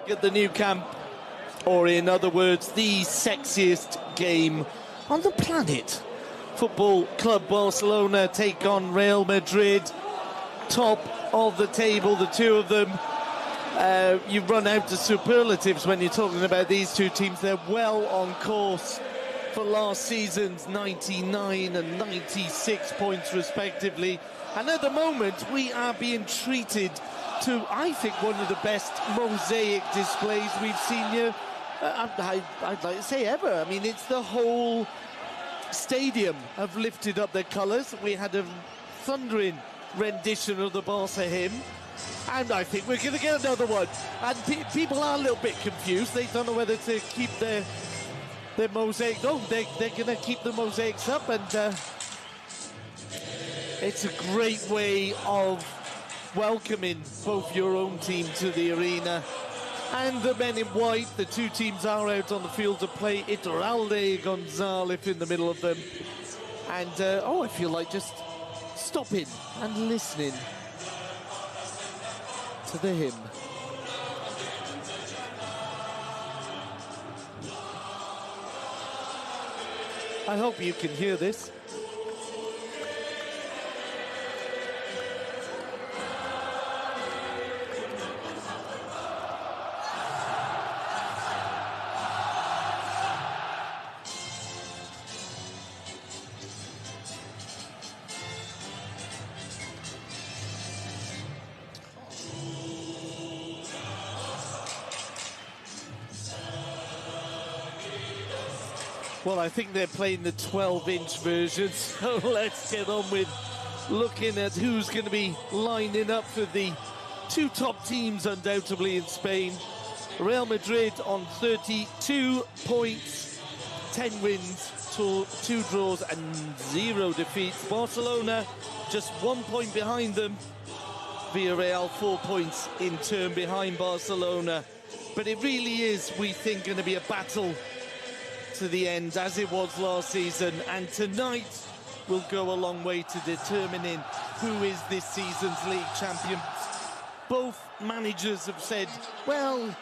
back at the new camp, or in other words, the sexiest game on the planet. Football Club Barcelona take on Real Madrid, top of the table, the two of them. You run out of superlatives when you're talking about these two teams. They're well on course for last season's 99 and 96 points respectively. And at the moment, we are being treated to, I think, one of the best mosaic displays we've seen here, I'd like to say ever. I mean, it's the whole stadium have lifted up their colours. We had a thundering rendition of the Barca hymn, and I think we're going to get another one. And people are a little bit confused. They don't know whether to keep their mosaic. No, they're going to keep the mosaics up, and it's a great way of welcoming both your own team to the arena. And the men in white, the two teams are out on the field to play. Iturralde, Gonzalez in the middle of them. And, I feel like just stopping and listening to the hymn. I hope you can hear this. Well, I think they're playing the 12-inch version, so let's get on with looking at who's going to be lining up for the two top teams, undoubtedly, in Spain. Real Madrid on 32 points, 10 wins, 2 draws and 0 defeats. Barcelona just 1 point behind them. Villarreal 4 points in turn behind Barcelona. But it really is, we think, going to be a battle to the end, as it was last season, and tonight will go a long way to determining who is this season's league champion. Both managers have said, well,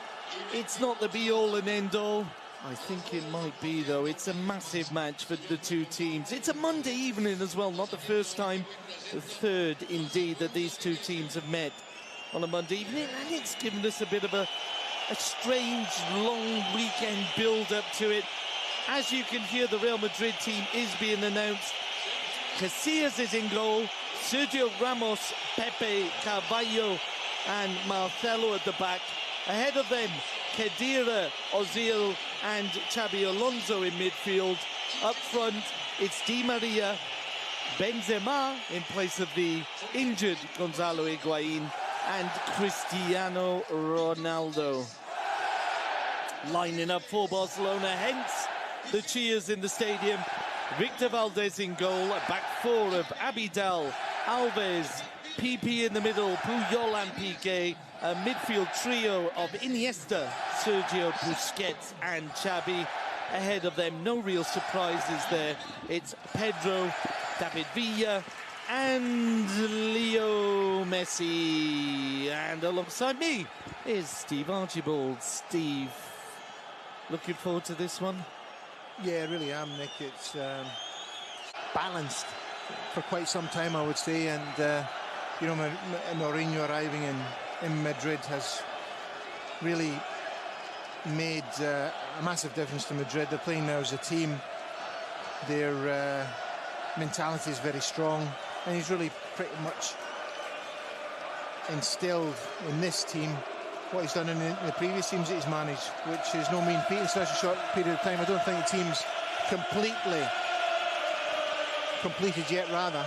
it's not the be-all and end-all. I think it might be, though. It's a massive match for the two teams. It's a Monday evening as well, not the first time, the third, indeed, that these two teams have met on a Monday evening, and it's given us a bit of a strange, long weekend build-up to it. As you can hear, the Real Madrid team is being announced. Casillas is in goal. Sergio Ramos, Pepe, Carvalho and Marcelo at the back. Ahead of them, Khedira, Ozil and Xabi Alonso in midfield. Up front, it's Di Maria, Benzema in place of the injured Gonzalo Higuain, and Cristiano Ronaldo. Lining up for Barcelona, hence the cheers in the stadium. Victor Valdez in goal, a back four of Abidal, Alves, PP in the middle, Puyol and Piqué, a midfield trio of Iniesta, Sergio Busquets and Xavi. Ahead of them, no real surprises there. It's Pedro, David Villa and Leo Messi. And alongside me is Steve Archibald. Steve, looking forward to this one? Yeah, I really am, Nick. It's balanced for quite some time, I would say, and Mourinho arriving in Madrid has really made a massive difference to Madrid. They're playing now as a team. Their mentality is very strong, and he's really pretty much instilled in this team what he's done in the previous teams that he's managed, which is no mean feat in such a short period of time. I don't think the team's completed yet, rather.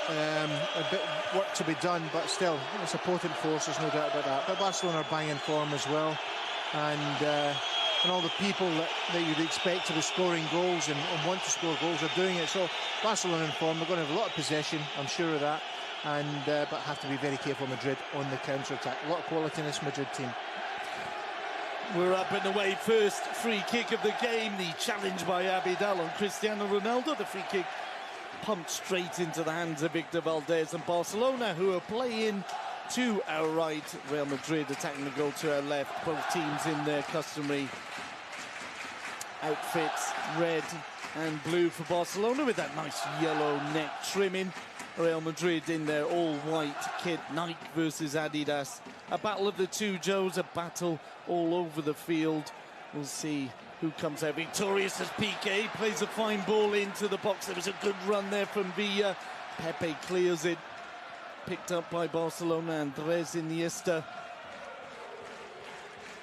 A bit work to be done, but still, it's a potent force, there's no doubt about that. But Barcelona are banging form as well, and all the people that you'd expect to be scoring goals and want to score goals are doing it. So Barcelona in form, they're going to have a lot of possession, I'm sure of that. But have to be very careful, Madrid, on the counter-attack. A lot of quality in this Madrid team. We're up and away. First free kick of the game. The challenge by Abidal on Cristiano Ronaldo. The free kick pumped straight into the hands of Victor Valdez, and Barcelona, who are playing to our right. Real Madrid attacking the goal to our left. Both teams in their customary outfits, red and blue for Barcelona with that nice yellow neck trimming. Real Madrid in their all-white kit, Nike versus Adidas. A battle of the two Joes, a battle all over the field. We'll see who comes out victorious as Piqué plays a fine ball into the box. There was a good run there from Villa. Pepe clears it. Picked up by Barcelona. Andres Iniesta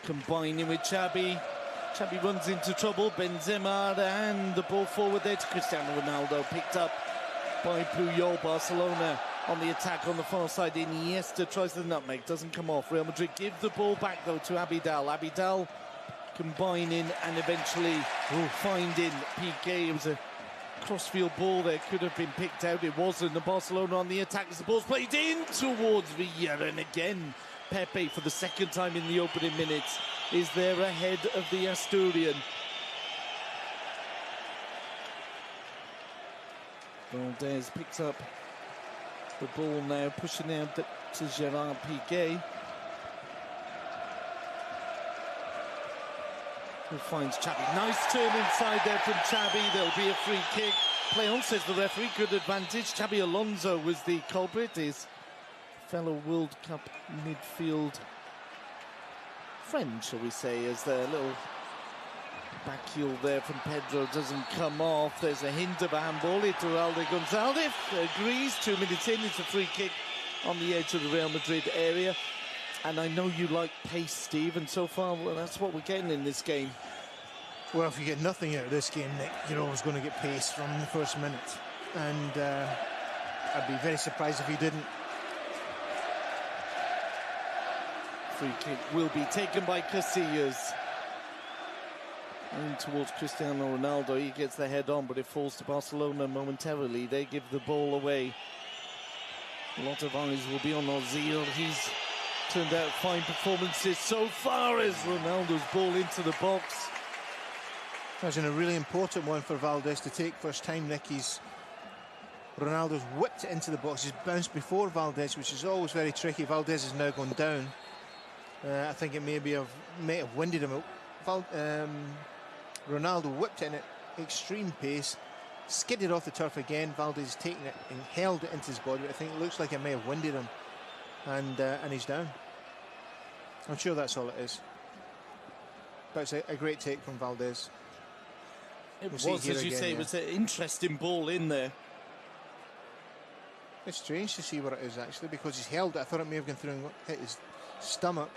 combining with Xavi. Xavi runs into trouble. Benzema and the ball forward there to Cristiano Ronaldo. Picked up by Puyol. Barcelona on the attack on the far side. Iniesta tries the nutmeg. Doesn't come off. Real Madrid give the ball back though to Abidal. Abidal combining and eventually finding Piqué. It was a crossfield ball there, could have been picked out. It wasn't. The Barcelona on the attack as the ball's played in towards Villa, and again Pepe for the second time in the opening minutes is there ahead of the Asturian. Valdez picks up the ball now, pushing out to Gerard Piqué. Who finds Xavi. Nice turn inside there from Xavi. There'll be a free kick. Play on, says the referee. Good advantage. Xabi Alonso was the culprit. His fellow World Cup midfield friend, shall we say, as the little back heel there from Pedro doesn't come off. There's a hint of a handball. Iturralde Gonzalez agrees. 2 minutes in, it's a free kick on the edge of the Real Madrid area. And I know you like pace, Steve, and so far, well, that's what we're getting in this game. Well, if you get nothing out of this game, Nick, you're always going to get pace from the first minute. And I'd be very surprised if he didn't. Free kick will be taken by Casillas. In towards Cristiano Ronaldo. He gets the head on, but it falls to Barcelona momentarily. They give the ball away. A lot of eyes will be on Ozil. He's turned out fine performances so far as Ronaldo's ball into the box. That's a really important one for Valdez to take first time, Nick. Ronaldo's whipped it into the box. He's bounced before Valdez, which is always very tricky. Valdez is now gone down. I think it may have winded him. Ronaldo whipped it in at extreme pace, skidded off the turf again. Valdez taken it and held it into his body. I think it looks like it may have winded him, and he's down. I'm sure that's all it is. But it's a great take from Valdez. It was, as you say, it was an interesting ball in there. It's strange to see what it is, actually, because he's held it. I thought it may have gone through and hit his stomach.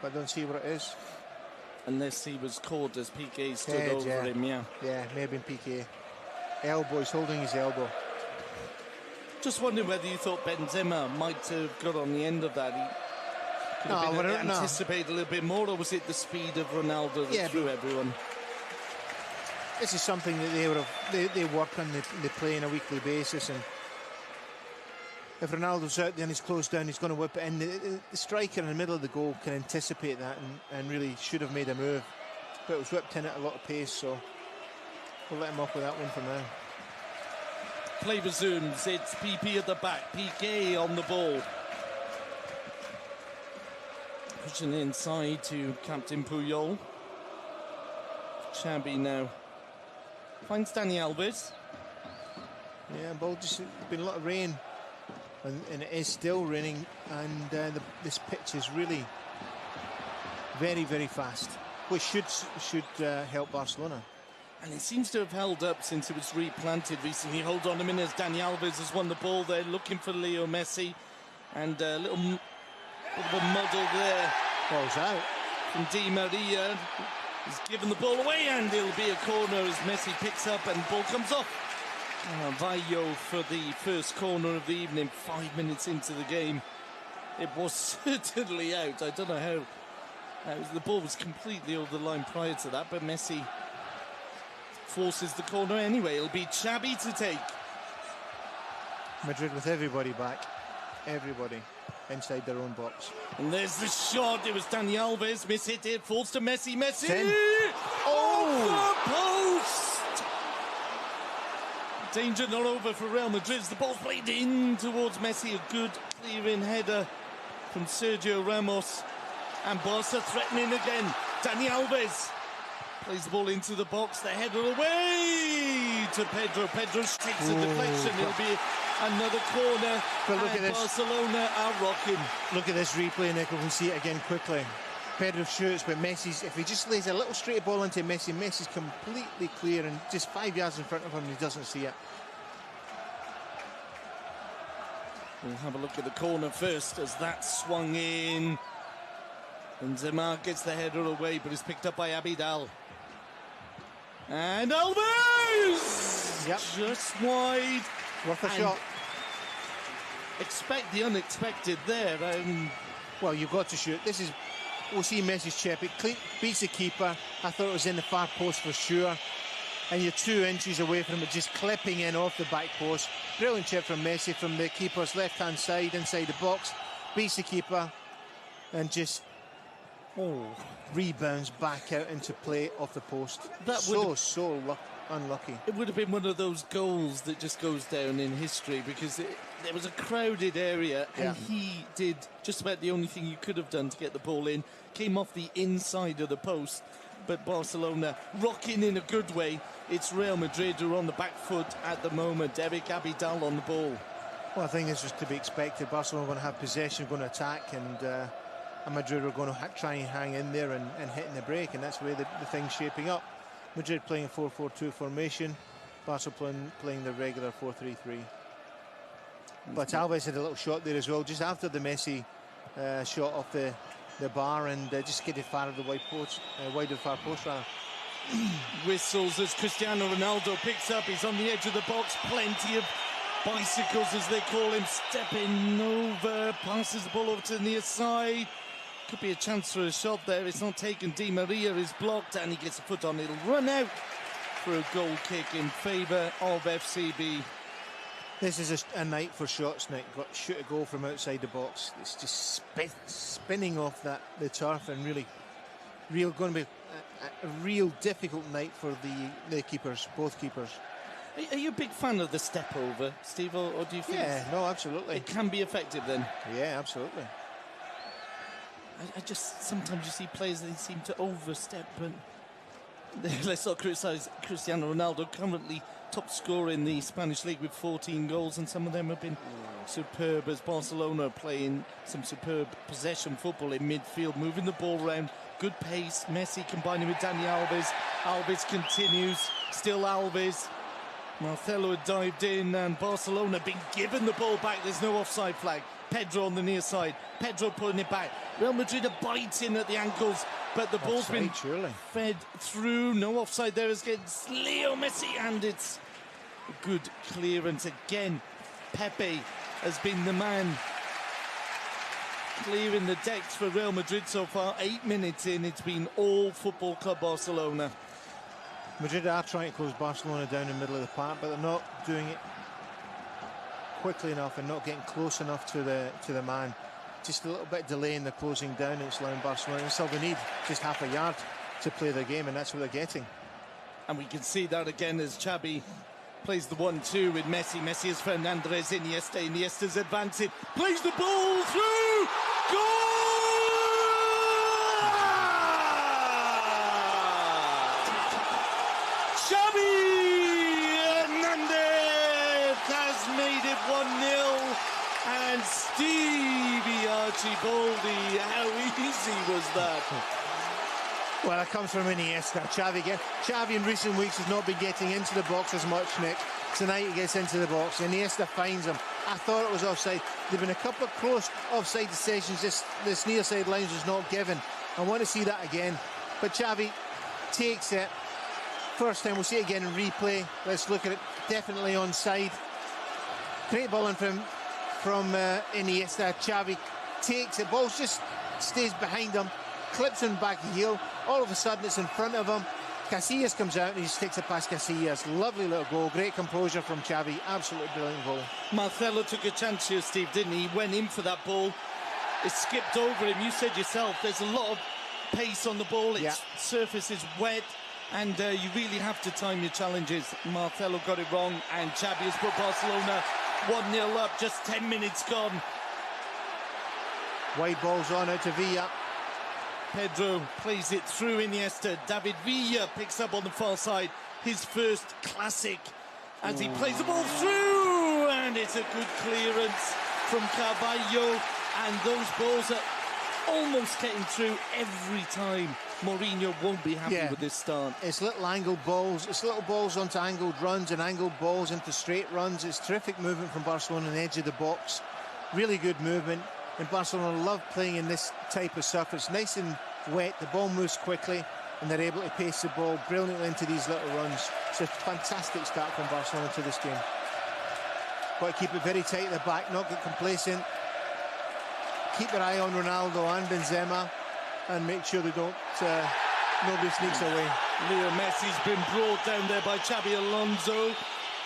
But I don't see what it is. Unless he was caught as Piqué stood over him, yeah. Yeah, may have been Piqué. Elbow, he's holding his elbow. Just wondering whether you thought Benzema might have got on the end of that. He could have anticipated a little bit more, or was it the speed of Ronaldo that threw everyone? This is something that they work on, they play on a weekly basis, and if Ronaldo's out there and he's closed down, he's going to whip it in. The striker in the middle of the goal can anticipate that and really should have made a move. But it was whipped in at a lot of pace, so we'll let him off with that one for now. Play resumes. It's PP at the back. Piqué on the ball. Pushing inside to Captain Puyol. Xabi now finds Dani Alves. Yeah, ball just been a lot of rain. And it is still raining, and this pitch is really very, very fast, which should help Barcelona. And it seems to have held up since it was replanted recently. Hold on a minute, as Dani Alves has won the ball there, looking for Leo Messi, and a little bit of a muddle there. Ball's out. From Di Maria. He's given the ball away, and it'll be a corner as Messi picks up and the ball comes off. Vallo for the first corner of the evening, 5 minutes into the game. It was certainly out. I don't know how. The ball was completely over the line prior to that, but Messi forces the corner anyway. It'll be Xabi to take. Madrid with everybody back. Everybody inside their own box. And there's the shot. It was Dani Alves. Miss-hit it. Falls to Messi. Messi! 10. Oh! Off the post! Danger not over for Real Madrid. The ball played in towards Messi. A good clearing header from Sergio Ramos. And Barca threatening again. Dani Alves plays the ball into the box. The header away to Pedro. Pedro takes the deflection. It'll be another corner. But look at this. Barcelona are rocking. Look at this replay, Nick. We can see it again quickly. Pedro shoots, but Messi's, if he just lays a little straight ball into Messi, Messi's completely clear and just 5 yards in front of him, he doesn't see it. We'll have a look at the corner first as that swung in. Benzema gets the header away, but is picked up by Abidal. And Alves! Yep. Just wide. Worth a shot. Expect the unexpected there. Well, you've got to shoot. This is... We'll see Messi's chip. It beats the keeper. I thought it was in the far post for sure. And you're 2 inches away from it, just clipping in off the back post. Brilliant chip from Messi from the keeper's left-hand side, inside the box. Beats the keeper and just rebounds back out into play off the post. That so unlucky. It would have been one of those goals that just goes down in history because there was a crowded area and he did just about the only thing you could have done to get the ball in. Came off the inside of the post, but Barcelona rocking in a good way. It's Real Madrid who are on the back foot at the moment. Eric Abidal on the ball. Well, I think this was to be expected. Barcelona are going to have possession, going to attack, and Madrid are going to try and hang in there and hitting the break, and that's the way the thing's shaping up. Madrid playing a 4-4-2 formation, Barcelona playing the regular 4-3-3. But Alves had a little shot there as well, just after the Messi shot off the bar, and just skidded far of the wide of the far post rather. Whistles as Cristiano Ronaldo picks up. He's on the edge of the box. Plenty of bicycles, as they call him, stepping over, passes the ball over to the near side. Could be a chance for a shot there. It's not taken. Di Maria is blocked and he gets a foot on. It'll run out for a goal kick in favour of FCB. This is a night for shots, Nick. Shoot a goal from outside the box. It's just spinning off the turf, and really going to be a real difficult night for the keepers, both keepers. Are you a big fan of the step over, Steve, or do you think? Yeah, no, absolutely. It can be effective then. Yeah, absolutely. I just sometimes you see players they seem to overstep, but let's not criticise Cristiano Ronaldo, currently top scorer in the Spanish league with 14 goals, and some of them have been superb, as Barcelona are playing some superb possession football in midfield, moving the ball around, good pace. Messi combining with Dani Alves. Alves continues, still Alves. Marcelo had dived in, and Barcelona been given the ball back. There's no offside flag. Pedro on the near side. Pedro putting it back. Real Madrid are biting at the ankles, but the ball's been fed through. No offside there against Leo Messi, and it's a good clearance again. Pepe has been the man clearing the decks for Real Madrid so far. 8 minutes in, it's been all Football Club Barcelona. Madrid are trying to close Barcelona down in the middle of the park, but they're not doing it quickly enough and not getting close enough to the man. Just a little bit delay in the closing down, and it's allowing Barcelona. And still they need just half a yard to play their game, and that's what they're getting. And we can see that again as Xavi plays the 1-2 with Messi. Messi is Fernandez, Iniesta. Iniesta's advancing, plays the ball through, goal! Made it 1-0, and Stevie Archibaldi, how easy was that? Well, it comes from Iniesta. Xavi in recent weeks has not been getting into the box as much, Nick. Tonight he gets into the box. Iniesta finds him. I thought it was offside. There have been a couple of close offside decisions. This near side line was not given. I want to see that again. But Xavi takes it. First time, we'll see it again in replay. Let's look at it. Definitely onside. Great ball in from Iniesta. Xavi takes it. Ball just stays behind him, clips him back heel. All of a sudden, it's in front of him. Casillas comes out and he just takes it past Casillas. Lovely little goal. Great composure from Xavi. Absolutely brilliant goal. Marcelo took a chance here, Steve, didn't he? He went in for that ball. It skipped over him. You said yourself, there's a lot of pace on the ball. Its surface is wet. and you really have to time your challenges. Marcelo got it wrong, and Xavi has put Barcelona 1-0 up, just 10 minutes gone. Wide balls on out to Villa. Pedro plays it through Iniesta. David Villa picks up on the far side, his first classic, as he plays the ball through, and it's a good clearance from Carvalho, and those balls are almost getting through every time. Mourinho won't be happy with this start. It's little angled balls, it's little balls onto angled runs and angled balls into straight runs. It's terrific movement from Barcelona on the edge of the box. Really good movement. And Barcelona love playing in this type of surface. Nice and wet, the ball moves quickly, and they're able to pace the ball brilliantly into these little runs. It's a fantastic start from Barcelona to this game. Got to keep it very tight at the back, not get complacent. Keep your eye on Ronaldo and Benzema, and make sure they don't, nobody sneaks away. Leo Messi's been brought down there by Xabi Alonso.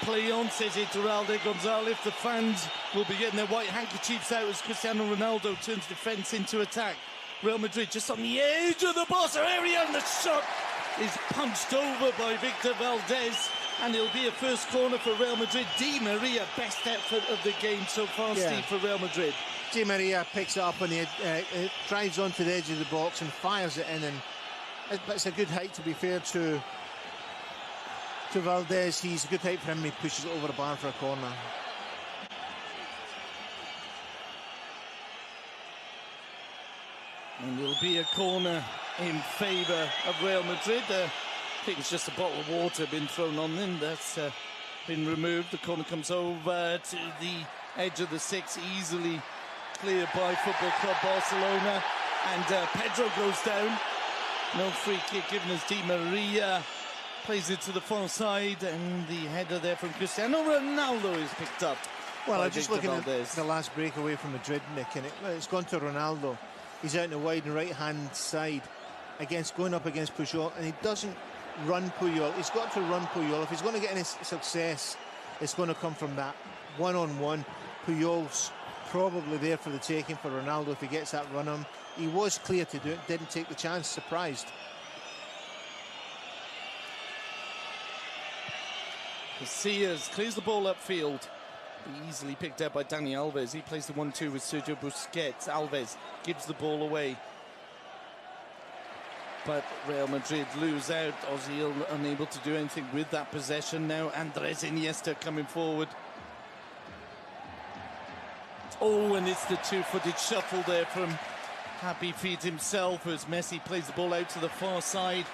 Play on, says it to Raul Gonzalez. The fans will be getting their white handkerchiefs out as Cristiano Ronaldo turns defence into attack. Real Madrid just on the edge of the box area, and the shot is punched over by Victor Valdez, and it'll be a first corner for Real Madrid. Di Maria, best effort of the game so far, Steve, for Real Madrid. Di Maria picks it up on the drives onto the edge of the box and fires it in, and it's a good height, to be fair to Valdez. He's a good height for him. He pushes it over the bar for a corner. And it'll be a corner in favour of Real Madrid. I think it's just a bottle of water been thrown on them. That's been removed. The corner comes over to the edge of the six, easily cleared by Football Club Barcelona. And Pedro goes down. No free kick given as Di Maria plays it to the far side, and the header there from Cristiano Ronaldo is picked up. Well, I'm just looking at the last breakaway from Madrid, Nick, and it's gone to Ronaldo. He's out in the wide and right-hand side going up against Puyol, and he doesn't run Puyol. He's got to run Puyol. If he's going to get any success, it's going to come from that one-on-one. Puyol's probably there for the taking for Ronaldo if he gets that run on him. He was clear to do it, didn't take the chance, surprised. Casillas clears the ball upfield. Easily picked up by Dani Alves. He plays the 1-2 with Sergio Busquets. Alves gives the ball away, but Real Madrid lose out. Ozil unable to do anything with that possession now. Andres Iniesta coming forward. Oh, and it's the two-footed shuffle there from Happy Feet himself as Messi plays the ball out to the far side.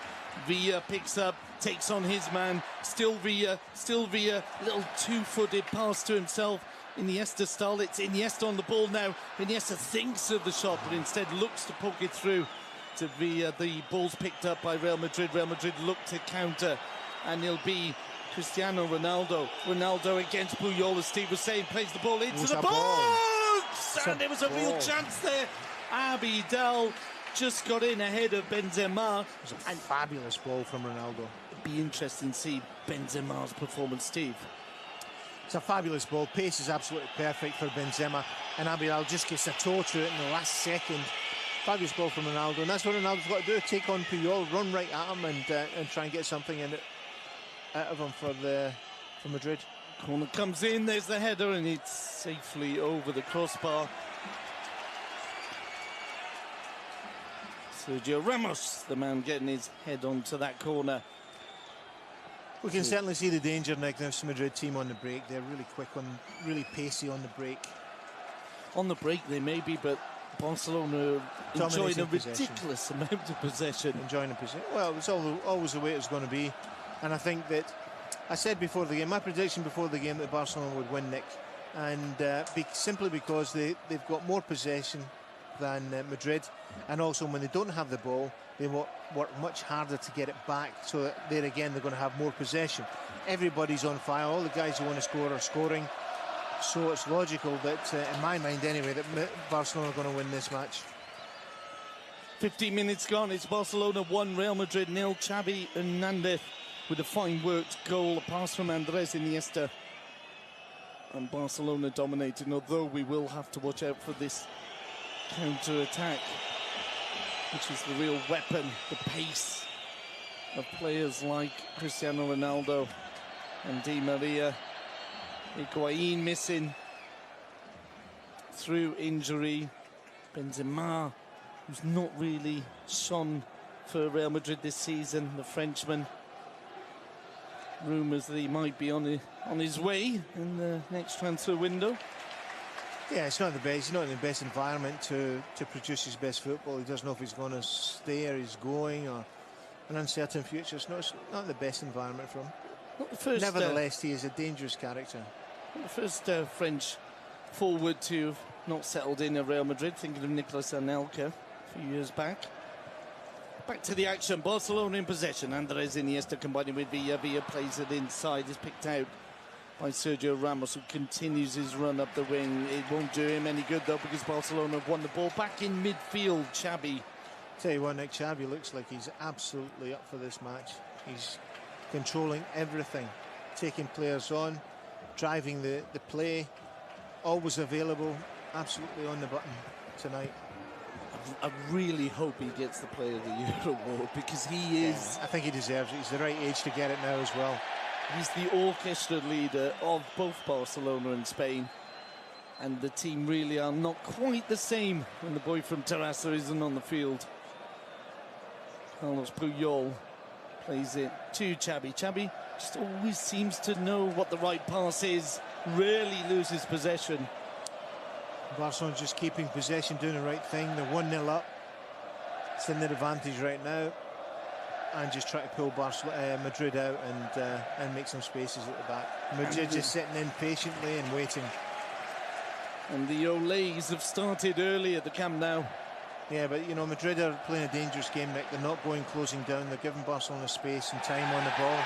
Villa picks up, takes on his man. Still Villa. Little two-footed pass to himself. Iniesta style. It's Iniesta on the ball now. Iniesta thinks of the shot, but instead looks to poke it through to Villa. The ball's picked up by Real Madrid. Real Madrid look to counter, and it'll be Cristiano Ronaldo. Ronaldo against Puyol, as Steve was saying, plays the ball into the box, and there was a real chance there. Abidal just got in ahead of Benzema. It was a fabulous ball from Ronaldo. It'd be interesting to see Benzema's performance, Steve. It's a fabulous ball. Pace is absolutely perfect for Benzema, and Abidal just gets a toe to it in the last second. Fabulous ball from Ronaldo, and that's what Ronaldo's got to do: take on Puyol, run right at him, and try and get something in it out of him for Madrid. Corner comes in. There's the header, and it's safely over the crossbar. Sergio Ramos, the man getting his head onto that corner. We can certainly see the danger, Nick, this Madrid team on the break. They're really quick really pacey on the break. On the break they may be, but Barcelona enjoying a ridiculous amount of possession. Enjoying the possession. Well, it's always the way it's going to be. And I think that, I said before the game, my prediction before the game that Barcelona would win, Nick. And simply because they've got more possession than Madrid, and also when they don't have the ball, they work much harder to get it back, so that there again they're going to have more possession. Everybody's on fire. All the guys who want to score are scoring, so it's logical that in my mind anyway, that Barcelona are going to win this match. 15 minutes gone. It's Barcelona 1, Real Madrid 0. Xavi Hernandez with a fine worked goal, a pass from Andres Iniesta, and Barcelona dominating, although we will have to watch out for this counter-attack, which is the real weapon, the pace. of players like Cristiano Ronaldo and Di Maria. Higuain missing through injury. Benzema, who's not really shone for Real Madrid this season, the Frenchman. Rumours that he might be on his way in the next transfer window. Yeah, it's not the best. He's not in the best environment to produce his best football. He doesn't know if he's going to stay or he's going, or an uncertain future. It's not the best environment for him. Not the first, nevertheless, he is a dangerous character. Not the first French forward to have not settled in at Real Madrid. Thinking of Nicolas Anelka a few years back. Back to the action. Barcelona in possession. Andres Iniesta combining with Villa. Villa plays it inside. Is picked out by Sergio Ramos, who continues his run up the wing. It won't do him any good, though, because Barcelona have won the ball. Back in midfield, Xavi. Tell you what, Nick, Xavi looks like he's absolutely up for this match. He's controlling everything, taking players on, driving the play, always available, absolutely on the button tonight. I really hope he gets the Player of the Year award, because he is... I think he deserves it. He's the right age to get it now as well. He's the orchestra leader of both Barcelona and Spain. And the team really are not quite the same when the boy from Terrassa isn't on the field. Carlos Puyol plays it to Xavi. Xavi just always seems to know what the right pass is, rarely loses possession. Barcelona just keeping possession, doing the right thing. They're 1-0 up. It's in their advantage right now. And just try to pull Madrid out and make some spaces at the back. Madrid just sitting in patiently and waiting. And the Olays have started early at the Camp Nou. Yeah, but you know, Madrid are playing a dangerous game, Nick. They're not going closing down. They're giving Barcelona space and time on the ball.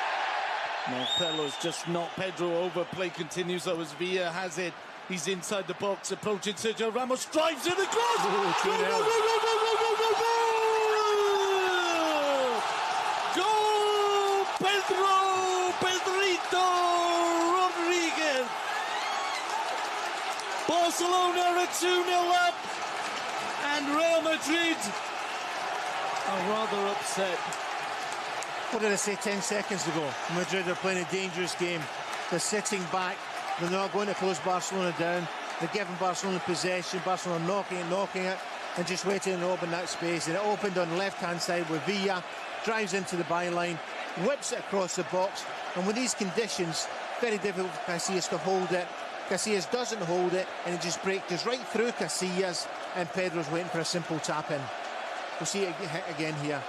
Marcelo's just knocked Pedro over. Play continues though as Villa has it. He's inside the box, approaching Sergio Ramos, drives in the cross! Go, go, go, go, go, go, go, go, go! Go, Pedrito Rodriguez! Barcelona are 2-0 up, and Real Madrid are rather upset. What did I say 10 seconds ago? Madrid are playing a dangerous game. They're sitting back. They're not going to close Barcelona down. They're giving Barcelona possession. Barcelona knocking it, and just waiting to open that space. And it opened on the left-hand side with Villa, drives into the byline, whips it across the box. And with these conditions, very difficult for Casillas to hold it. Casillas doesn't hold it, and it just breaks right through Casillas, and Pedro's waiting for a simple tap-in. We'll see it again here.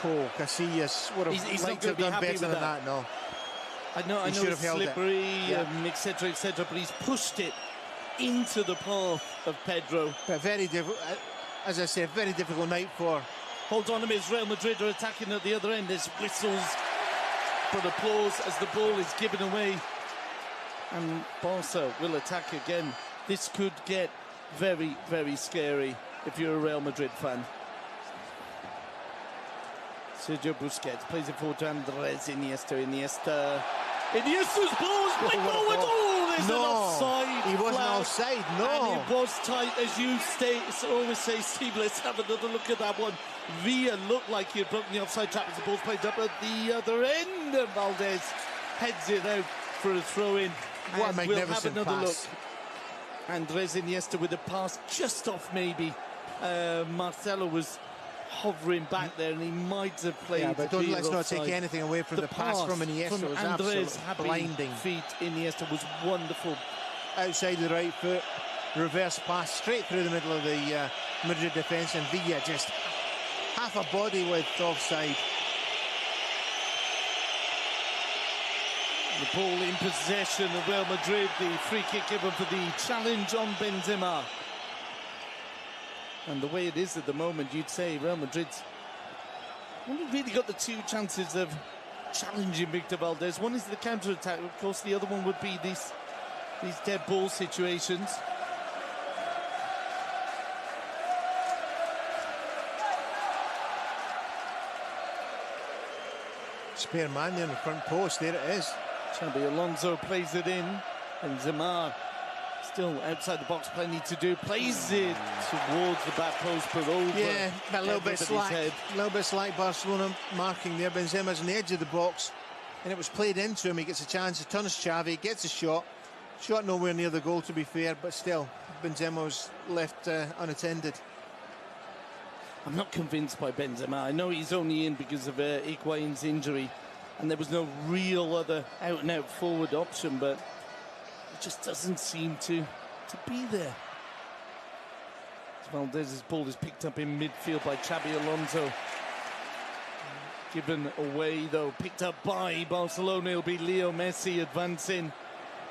Oh, Casillas would have liked to have done better than that, no. I know it's slippery, etc., etc., but he's pushed it into the path of Pedro. But very difficult, as I said, very difficult night for... Hold on a minute, Real Madrid are attacking at the other end. There's whistles for applause as the ball is given away. And Barca will attack again. This could get very, very scary if you're a Real Madrid fan. Sergio Busquets plays it forward to Andres Iniesta. Iniesta's ball is played forward. Oh, there's an offside. He wasn't offside, no. And it was tight, as you always say, Steve. Let's have another look at that one. Villa looked like he had broken the offside trap as the ball's played up at the other end. And Valdez heads it out for a throw-in. What a magnificent we'll have another pass. Look. Andres Iniesta with a pass just off maybe. Marcelo was hovering back there, and he might have played. Yeah, but let's not take anything away from the pass from Iniesta. From was Andres' blinding. Feet. Iniesta was wonderful. Outside the right foot, reverse pass straight through the middle of the Madrid defence, and Villa just half a body width offside. The ball in possession of Real Madrid. The free kick given for the challenge on Benzema. And the way it is at the moment, you'd say Real Madrid's only really got the two chances of challenging Victor Valdez. One is the counter-attack, of course. The other one would be these dead ball situations. Spare man there in the front post. There it is. Xabi Alonso plays it in. And Benzema Still outside the box, plenty to do. Plays it towards the back post, but over. Yeah, a little bit slack. Head. A little bit slack Barcelona marking there. Benzema's on the edge of the box, and it was played into him. He gets a chance, he turns Xavi, gets a shot. Shot nowhere near the goal, to be fair, but still, Benzema was left unattended. I'm not convinced by Benzema. I know he's only in because of Higuain's injury, and there was no real other out-and-out forward option, but it just doesn't seem to be there. Valdez's ball is picked up in midfield by Xabi Alonso. Given away, though, picked up by Barcelona. It'll be Leo Messi advancing.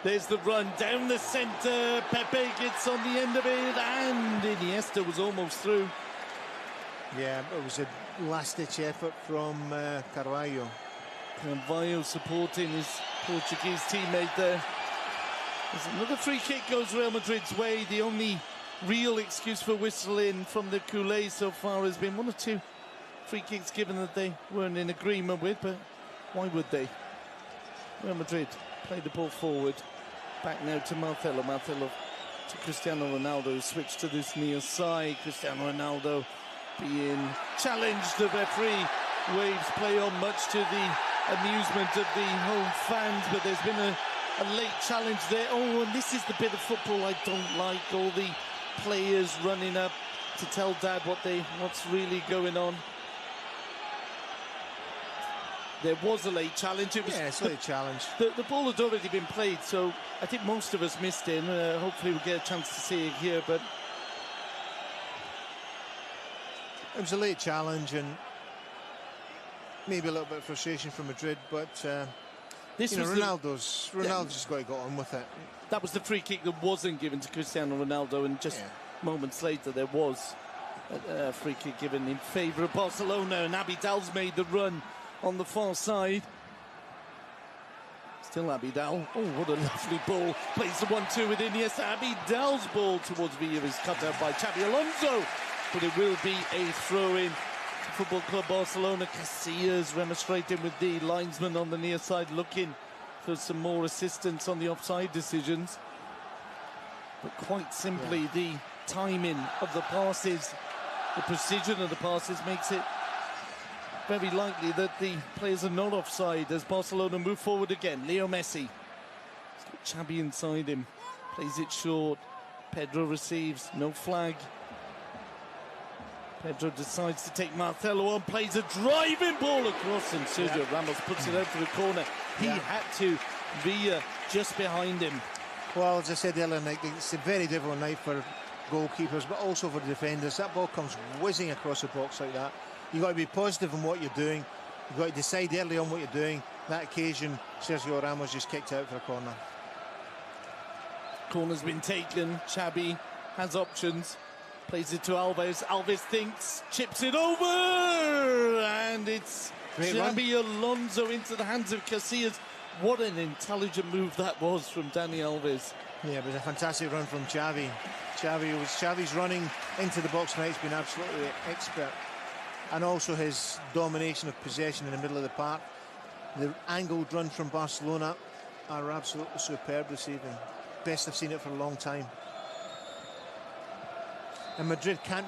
There's the run down the centre. Pepe gets on the end of it, and Iniesta was almost through. Yeah, it was a last-ditch effort from Carvalho. Carvalho supporting his Portuguese teammate there. There's another free kick goes Real Madrid's way. The only real excuse for whistling from the Culés so far has been one or two free kicks given that they weren't in agreement with, but why would they? Real Madrid play the ball forward. Back now to Marcelo. Marcelo to Cristiano Ronaldo, switch to this near side. Cristiano Ronaldo being challenged. The referee waves play on, much to the amusement of the home fans, but there's been a late challenge there. Oh, and this is the bit of football I don't like. All the players running up to tell Dad what's really going on. There was a late challenge. It was, yeah, it's a late challenge. The ball had already been played, so I think most of us missed it. Hopefully we'll get a chance to see it here, but it was a late challenge, and maybe a little bit of frustration from Madrid, but this was Ronaldo's just got to go on with it. That was the free kick that wasn't given to Cristiano Ronaldo, and just moments later there was a free kick given in favour of Barcelona, and Abidal's made the run on the far side. Still Abidal. Oh, what a lovely ball. Plays the 1-2 with Iniesta. Abidal's ball towards Villa is cut out by Xabi Alonso, but it will be a throw-in to Football Club Barcelona. Casillas remonstrating with the linesman on the near side, looking for some more assistance on the offside decisions. But quite simply, the timing of the passes, the precision of the passes makes it very likely that the players are not offside as Barcelona move forward again. Leo Messi. He's got Xabi inside him. Plays it short. Pedro receives. No flag. Pedro decides to take Marcelo on. Plays a driving ball across, and Sergio Ramos puts it out for the corner. He had to. Villa just behind him. Well, as I said earlier, Nick, it's a very difficult night for goalkeepers, but also for defenders. That ball comes whizzing across the box like that. You've got to be positive in what you're doing. You've got to decide early on what you're doing. That occasion, Sergio Ramos just kicked out for a corner. Corner's been taken. Xabi has options. Plays it to Alves. Alves thinks, chips it over, and it's Xabi Alonso into the hands of Casillas. What an intelligent move that was from Dani Alves. Yeah, it was a fantastic run from Xavi. Xavi's running into the box tonight. He's been absolutely expert. And also his domination of possession in the middle of the park. The angled run from Barcelona are absolutely superb this evening. Best I've seen it for a long time. And Madrid can't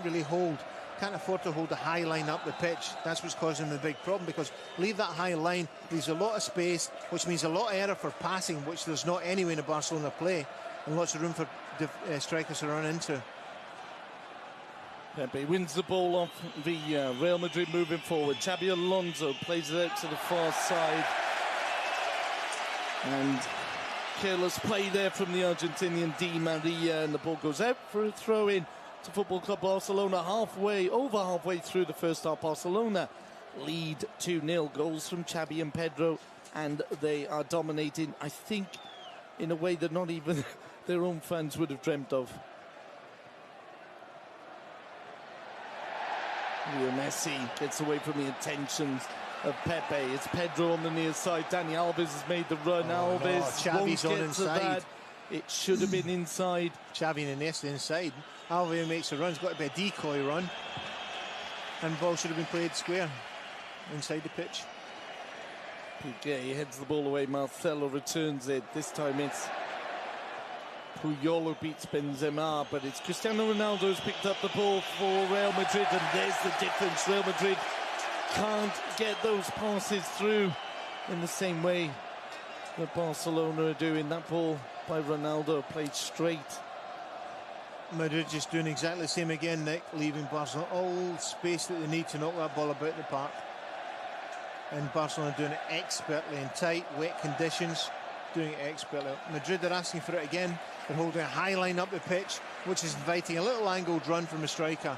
afford to hold a high line up the pitch. That's what's causing the big problem, because leave that high line, leaves a lot of space, which means a lot of error for passing, which there's not anyway in the Barcelona play, and lots of room for strikers to run into. Pepe wins the ball off the Real Madrid moving forward. Xabi Alonso plays it out to the far side. And careless play there from the Argentinian Di Maria, and the ball goes out for a throw-in to Football Club Barcelona. Over halfway through the first half, Barcelona lead 2-0. Goals from Xabi and Pedro, and they are dominating, I think, in a way that not even their own fans would have dreamt of. Leo Messi gets away from the intentions of Pepe. It's Pedro on the near side. Dani Alves has made the run. Alves won't get to that. It should have been inside. Xavi and Iniesta inside. Alves makes a run. It's got to be a decoy run. And ball should have been played square inside the pitch. Piqué heads the ball away. Marcelo returns it. This time it's Puyol who beats Benzema, but it's Cristiano Ronaldo who's picked up the ball for Real Madrid, and there's the difference. Real Madrid can't get those passes through in the same way that Barcelona are doing. That ball by Ronaldo played straight. Madrid just doing exactly the same again, Nick, leaving Barcelona all space that they need to knock that ball about the park. And Barcelona doing it expertly in tight, wet conditions, doing it expertly. Madrid are asking for it again. They're holding a high line up the pitch, which is inviting a little angled run from a striker.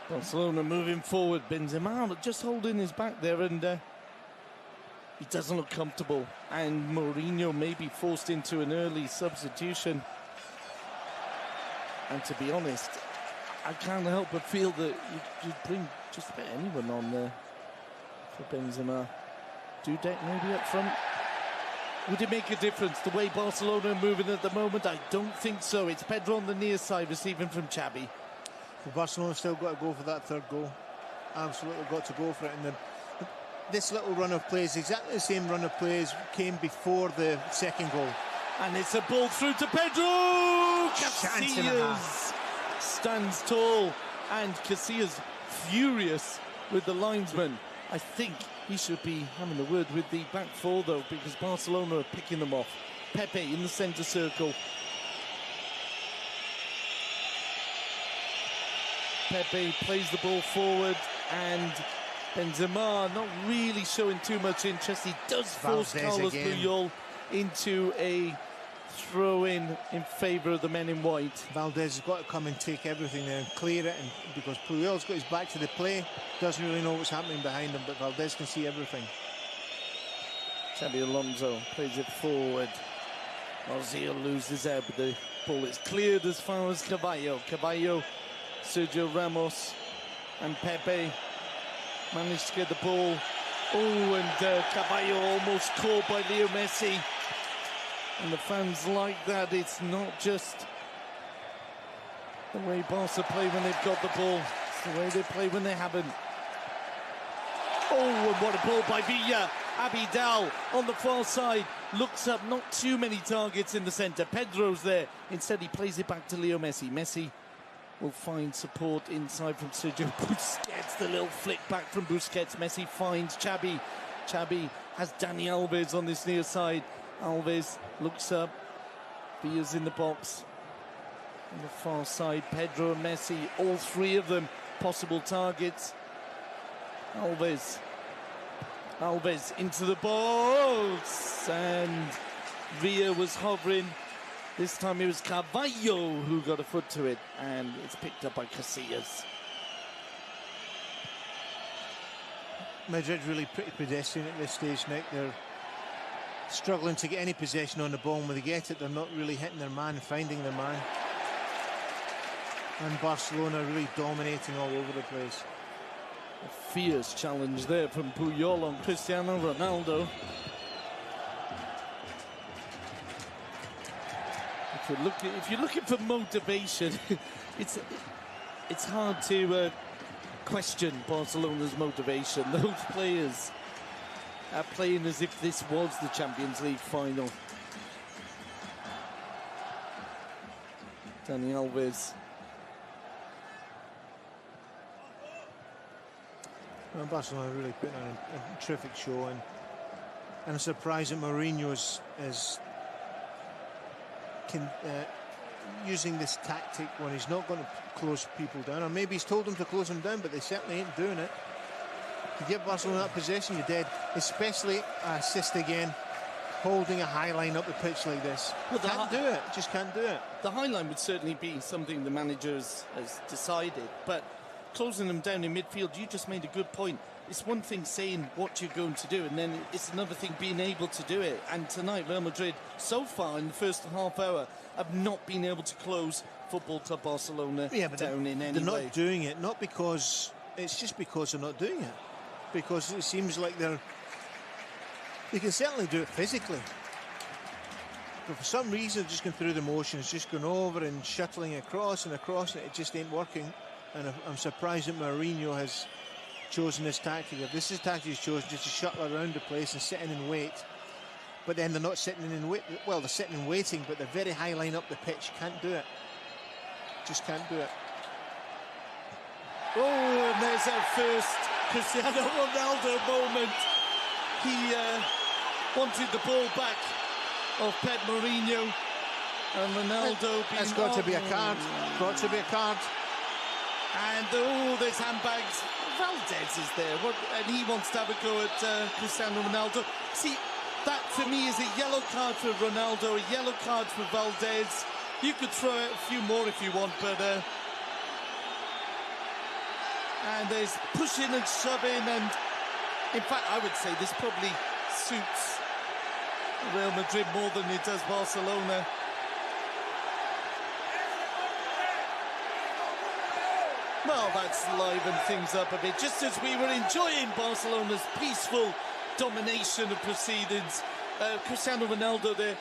Barcelona moving forward. Benzema just holding his back there, and he doesn't look comfortable. And Mourinho may be forced into an early substitution. And to be honest, I can't help but feel that you'd bring just about anyone on there for Benzema. Dudek maybe up front. Would it make a difference the way Barcelona are moving at the moment? I don't think so. It's Pedro on the near side receiving from Xavi. Well, Barcelona still got to go for that third goal. Absolutely got to go for it. And this little run of plays, exactly the same run of plays, came before the second goal. And it's a ball through to Pedro! Casillas stands tall, and Casillas furious with the linesman. I think he should be having a word with the back four, though, because Barcelona are picking them off. Pepe in the centre circle. Pepe plays the ball forward, and Benzema not really showing too much interest. He does force Carlos Puyol into a throw-in in favour of the men in white. Valdez has got to come and take everything there and clear it, and because Puyol's got his back to the play, doesn't really know what's happening behind him, but Valdez can see everything. Xabi Alonso plays it forward. Ozil loses out, but the ball is cleared as far as Caballo. Caballo, Sergio Ramos and Pepe managed to get the ball. Oh, and Caballo almost caught by Leo Messi. And the fans like that. It's not just the way Barca play when they've got the ball. It's the way they play when they haven't. Oh, and what a ball by Villa. Abidal on the far side. Looks up, not too many targets in the centre. Pedro's there. Instead, he plays it back to Leo Messi. Messi will find support inside from Sergio Busquets. The little flick back from Busquets. Messi finds Xabi. Xabi has Dani Alves on this near side. Alves looks up. Villa's in the box. On the far side, Pedro and Messi, all three of them possible targets. Alves into the box, and Villa was hovering. This time it was Carvalho who got a foot to it, and it's picked up by Casillas. Madrid really pretty pedestrian at this stage, Nick. They're struggling to get any possession on the ball, and when they get it, they're not really hitting their man, finding their man. And Barcelona really dominating all over the place. A fierce challenge there from Puyol on Cristiano Ronaldo. If you're looking for motivation, it's hard to question Barcelona's motivation. Those players are playing as if this was the Champions League final. Dani Alves. Well, Barcelona really putting on a terrific show, and I'm surprised that Mourinho is using this tactic when he's not going to close people down, or maybe he's told them to close them down, but they certainly ain't doing it. To give Barcelona that possession, you're dead, especially assist again, holding a high line up the pitch like this. Well, can't do it, just can't do it. The high line would certainly be something the manager has decided, but closing them down in midfield, you just made a good point. It's one thing saying what you're going to do, and then it's another thing being able to do it. And tonight, Real Madrid, so far in the first half hour, have not been able to close Football Club Barcelona down in any way. They're not doing it, not because, it's just because they're not doing it. Because it seems like they can certainly do it physically. But for some reason, they're just going through the motions, just going over and shuttling across and across, and it just ain't working. And I'm surprised that Mourinho has chosen this tactic. If this is the tactic he's chosen, just to shuttle around the place and sit in and wait, but then they're not sitting in wait. Well, they're sitting and waiting, but they're very high line up the pitch. Can't do it. Just can't do it. Oh, and there's our first Cristiano Ronaldo moment. He wanted the ball back of Pep Mourinho, and Ronaldo. That's got to be a card. Got to be a card. And oh, there's handbags. Valdez is there, and he wants to have a go at Cristiano Ronaldo. See, that for me is a yellow card for Ronaldo, a yellow card for Valdez. You could throw out a few more if you want, but and there's pushing and shoving, and in fact I would say this probably suits Real Madrid more than it does Barcelona. Well, that's livened things up a bit, just as we were enjoying Barcelona's peaceful domination of proceedings. Cristiano Ronaldo there,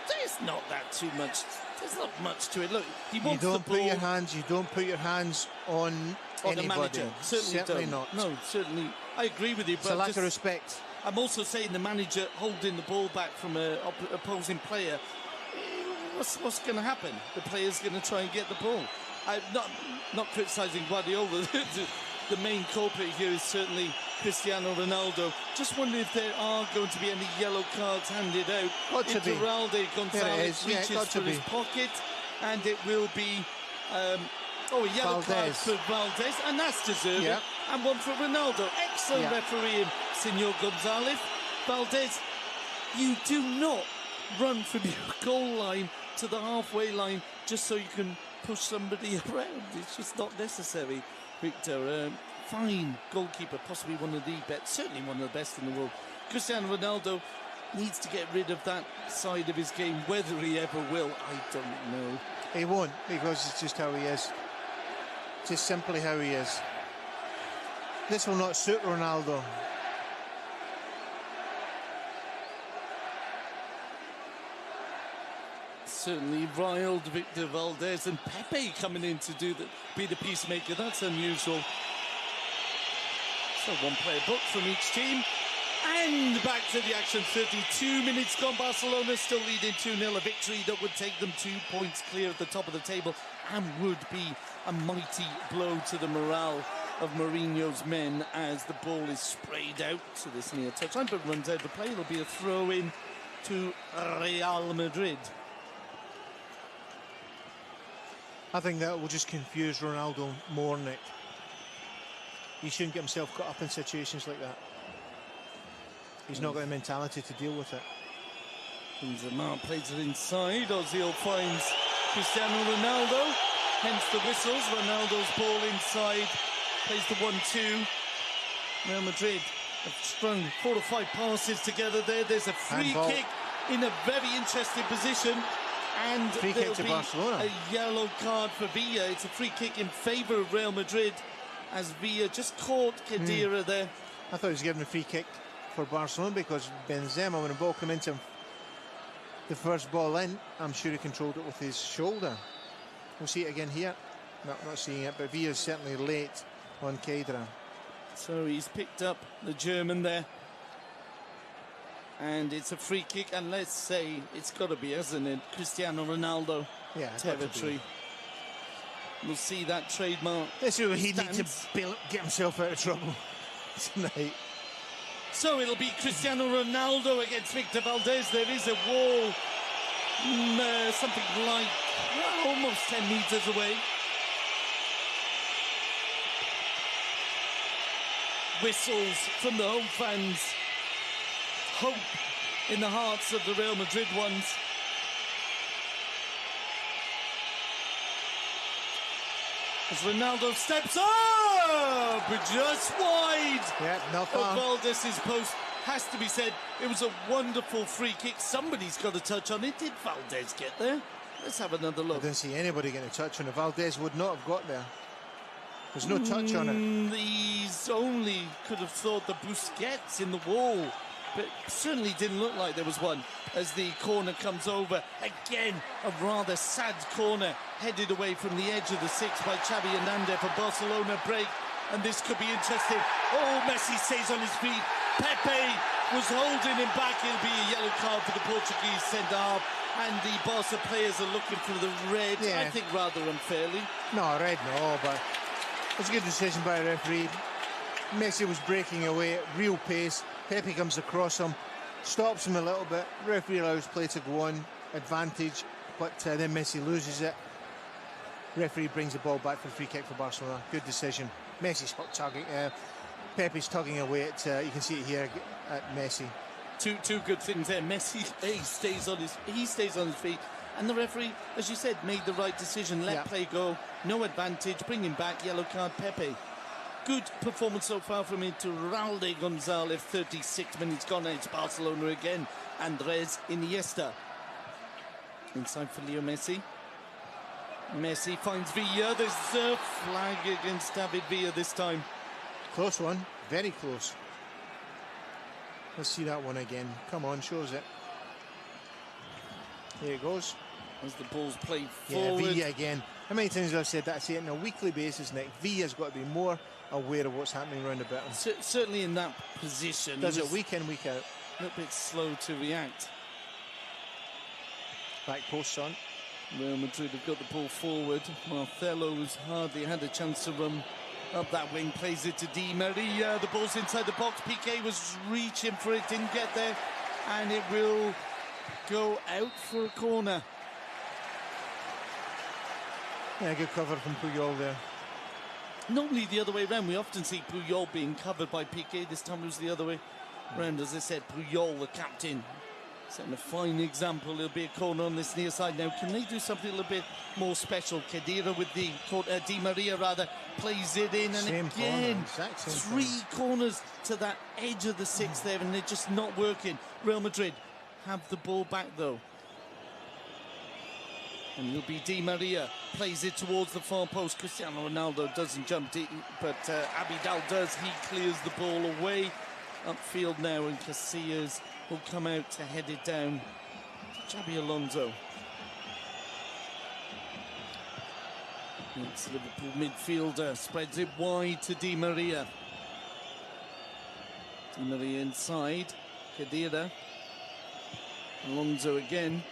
there's not that too much. There's not much to it. Look, he wants the ball. You don't put your hands on anybody. The manager. Certainly not. No, certainly. I agree with you. It's a lack of respect. I'm also saying the manager holding the ball back from an opposing player. What's going to happen? The player's going to try and get the ball. I'm not criticising Guardiola. The main culprit here is certainly Cristiano Ronaldo. Just wondering if there are going to be any yellow cards handed out. Iturralde Gonzalez reaches for his pocket, and it will be a yellow card for Valdez, and that's deserving. And one for Ronaldo. Excellent refereeing, Senor Gonzalez. Valdez, you do not run from your goal line to the halfway line just so you can push somebody around. It's just not necessary, Victor. Fine goalkeeper, possibly one of the best, certainly one of the best in the world. Cristiano Ronaldo needs to get rid of that side of his game. Whether he ever will, I don't know. He won't, because it's just how he is. Just simply how he is. This will not suit Ronaldo. Certainly riled Victor Valdez, and Pepe coming in to be the peacemaker. That's unusual. So one player booked from each team. And back to the action. 32 minutes gone. Barcelona still leading 2-0. A victory that would take them 2 points clear at the top of the table and would be a mighty blow to the morale of Mourinho's men as the ball is sprayed out to this near touchline, but runs out of play. It'll be a throw-in to Real Madrid. I think that will just confuse Ronaldo more, Nick. He shouldn't get himself caught up in situations like that. He's not got the mentality to deal with it. Benzema plays it inside. Ozil finds Cristiano Ronaldo. Hence the whistles. Ronaldo's ball inside. Plays the 1-2. Real Madrid have strung 4 or 5 passes together there. There's a free kick in a very interesting position. And free kick to Barcelona. A yellow card for Villa. It's a free kick in favour of Real Madrid as Villa just caught Khedira there. I thought he was giving a free kick for Barcelona because Benzema, when the ball came into him, the first ball in, I'm sure he controlled it with his shoulder. We'll see it again here. No, not seeing it, but Villa's certainly late on Khedira. So he's picked up the German there. And it's a free kick, and let's say it's got to be, hasn't it, Cristiano Ronaldo territory. We'll see that trademark. This is where he needs to get himself out of trouble tonight. So it'll be Cristiano Ronaldo against Victor Valdez. There is a wall, something like almost 10 metres away. Whistles from the home fans. Hope in the hearts of the Real Madrid ones. As Ronaldo steps up, just wide of Valdez's post. Has to be said, it was a wonderful free kick. Somebody's got a touch on it. Did Valdez get there? Let's have another look. I didn't see anybody getting a touch on it. Valdez would not have got there. There's no touch on it. He's only could have thought the Busquets in the wall. But certainly didn't look like there was one as the corner comes over. Again, a rather sad corner headed away from the edge of the 6 by Xavi Hernandez for Barcelona break. And this could be interesting. Oh, Messi stays on his feet. Pepe was holding him back. It'll be a yellow card for the Portuguese centre-half, and the Barca players are looking for the red, yeah. I think rather unfairly. No, red, no, but it's a good decision by the referee. Messi was breaking away at real pace. Pepe comes across him, stops him a little bit. Referee allows play to go on, advantage, but then Messi loses it. Referee brings the ball back for a free kick for Barcelona. Good decision. Messi's tugging. Pepe's tugging away at. You can see it here at Messi. Two good things there. Messi stays on his feet, and the referee, as you said, made the right decision. Let play go. No advantage. Bring him back. Yellow card. Pepe. Good performance so far from Iturralde Gonzalez. 36 minutes gone, and it's Barcelona again. Andres Iniesta. Inside for Leo Messi. Messi finds Villa. There's a flag against David Villa this time. Close one. Very close. Let's see that one again. Come on, shows it. Here it goes. As the ball's played forward. Yeah, Villa again. How many times have I said that? I say it on a weekly basis, Nick. Villa's got to be more aware of what's happening around about him. Certainly in that position. Does it week in, week out. A little bit slow to react. Back post on. Real Madrid have got the ball forward. Marcelo's hardly had a chance to run up that wing. Plays it to Di Maria. The ball's inside the box. Piqué was reaching for it, didn't get there. And it will go out for a corner. Yeah, good cover from Puyol there. Normally the other way around. We often see Puyol being covered by Piqué. This time it was the other way around. As I said, Puyol, the captain, setting a fine example. It'll be a corner on this near side now. Can they do something a little bit more special? Khedira with the Di Maria rather plays it in, and same again corner, three corners to that edge of the six there, and they're just not working. Real Madrid have the ball back though. And it'll be Di Maria, plays it towards the far post. Cristiano Ronaldo doesn't jump deep, but Abidal does. He clears the ball away. Upfield now, and Casillas will come out to head it down. Xabi Alonso. It's Liverpool midfielder, spreads it wide to Di Maria. Di Maria inside, Khedira. Alonso again,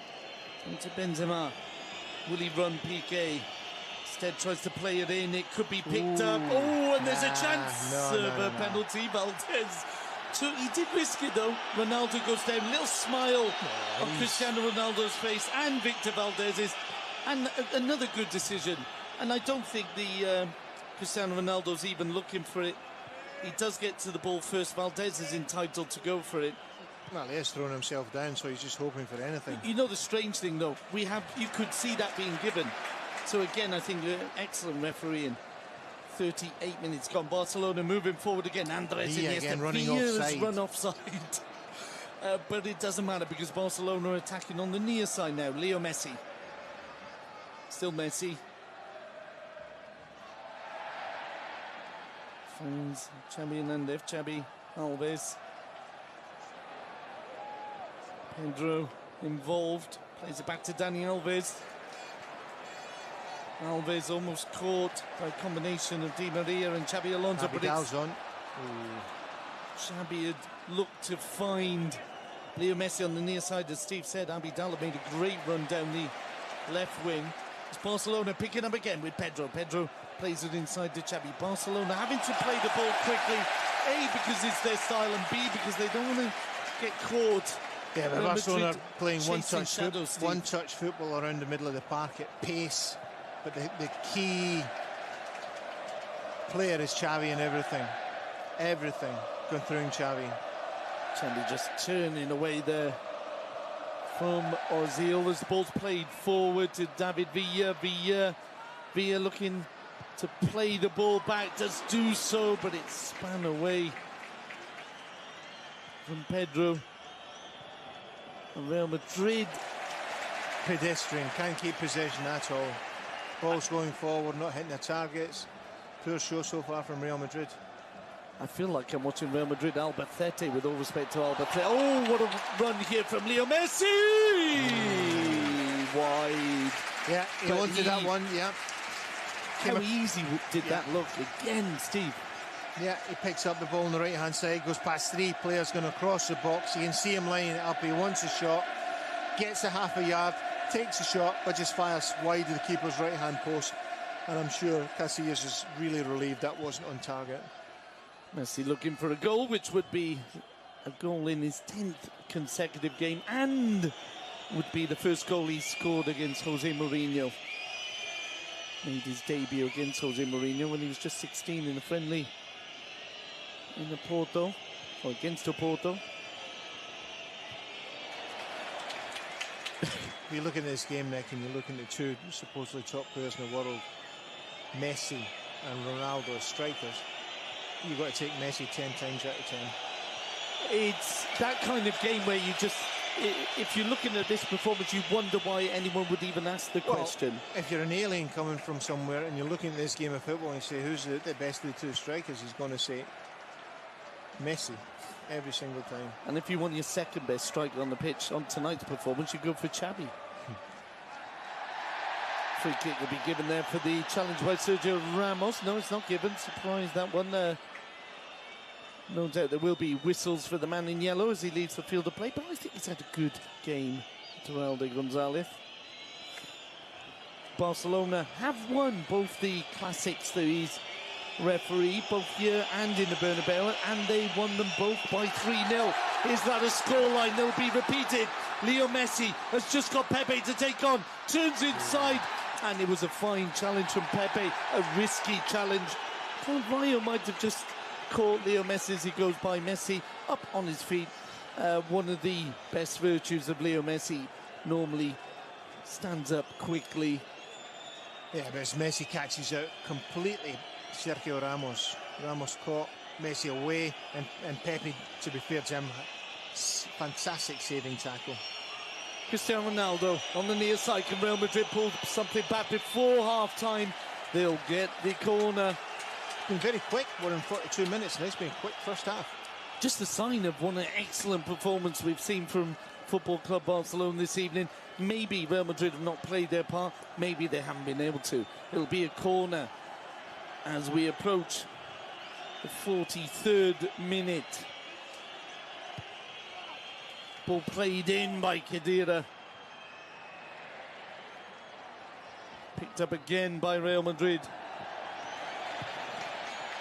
into Benzema. Will he run Piqué? Instead tries to play it in, it could be picked up. Oh, and there's a chance of a penalty. Valdez. So he did risk it though. Ronaldo goes down, little smile on Cristiano Ronaldo's face and Victor Valdez's, and another good decision. And I don't think the Cristiano Ronaldo's even looking for it. He does get to the ball first. Valdez is entitled to go for it. Well, he has thrown himself down, so he's just hoping for anything. You know the strange thing though, you could see that being given. So again, I think excellent refereeing. 38 minutes gone. Barcelona moving forward again. Andres Iniesta running offside. Run offside. But it doesn't matter because Barcelona are attacking on the near side now. Leo Messi. Still Messi. Finds Xabi Hernandez. Xabi Alves. Pedro involved. Plays it back to Dani Alves. Alves almost caught by a combination of Di Maria and Xabi Alonso. Abidal's on. Xabi had looked to find Leo Messi on the near side, as Steve said. Abidal made a great run down the left wing. It's Barcelona picking up again with Pedro. Pedro plays it inside to Xabi. Barcelona having to play the ball quickly, A, because it's their style, and B, because they don't want to get caught. Yeah, but Barcelona playing one-touch football around the middle of the park at pace. But the key player is Xavi and everything. Everything going through Xavi. Xavi just turning away there from Ozil as the ball's played forward to David Villa. Villa looking to play the ball back, does do so, but it's spun away from Pedro. Real Madrid. Pedestrian, can't keep possession at all. Ball's going forward, not hitting the targets. Poor show so far from Real Madrid. I feel like I'm watching Real Madrid Albacete, with all respect to Albacete. Oh, what a run here from Leo Messi! Wide. Yeah, he wanted that one, yeah. How easy did that look again, Steve? Yeah, he picks up the ball on the right-hand side, goes past 3 players, going across the box. You can see him lining it up. He wants a shot, gets a half a yard, takes a shot, but just fires wide of the keeper's right-hand post. And I'm sure Casillas is really relieved that wasn't on target. Messi looking for a goal, which would be a goal in his 10th consecutive game and would be the first goal he scored against Jose Mourinho. Made his debut against Jose Mourinho when he was just 16 in a friendly in the Porto, or against Porto. If you look at this game, Nick, and you're looking at 2 supposedly top players in the world, Messi and Ronaldo as strikers, you've got to take Messi 10 times out of 10. It's that kind of game where you just, if you're looking at this performance, you wonder why anyone would even ask the question. If you're an alien coming from somewhere and you're looking at this game of football and you say, who's the best of the 2 strikers, he's going to say Messi every single time. And if you want your second best striker on the pitch on tonight's performance, you go for Xavi. Free kick will be given there for the challenge by Sergio Ramos. No, it's not given. Surprised that one. No doubt there will be whistles for the man in yellow as he leaves the field of play, but I think he's had a good game, Teralde Gonzalez. Barcelona have won both the classics that he's referee, both here and in the Bernabeu, and they won them both by 3-0. Is that a scoreline that will be repeated? Leo Messi has just got Pepe to take on, turns inside, and it was a fine challenge from Pepe, a risky challenge. Carvalho might have just caught Leo Messi as he goes by. Messi up on his feet. One of the best virtues of Leo Messi, normally stands up quickly. Yeah, but as Messi catches out completely Sergio Ramos. Ramos caught Messi away, and Pepe, to be fair to him, fantastic saving tackle. Cristiano Ronaldo on the near side. Can Real Madrid pull something back before half-time? They'll get the corner. Been very quick. We're in 42 minutes and it's been a quick first half. Just a sign of one excellent performance we've seen from Football Club Barcelona this evening. Maybe Real Madrid have not played their part. Maybe they haven't been able to. It'll be a corner as we approach the 43rd minute. Ball played in by Khedira. Picked up again by Real Madrid.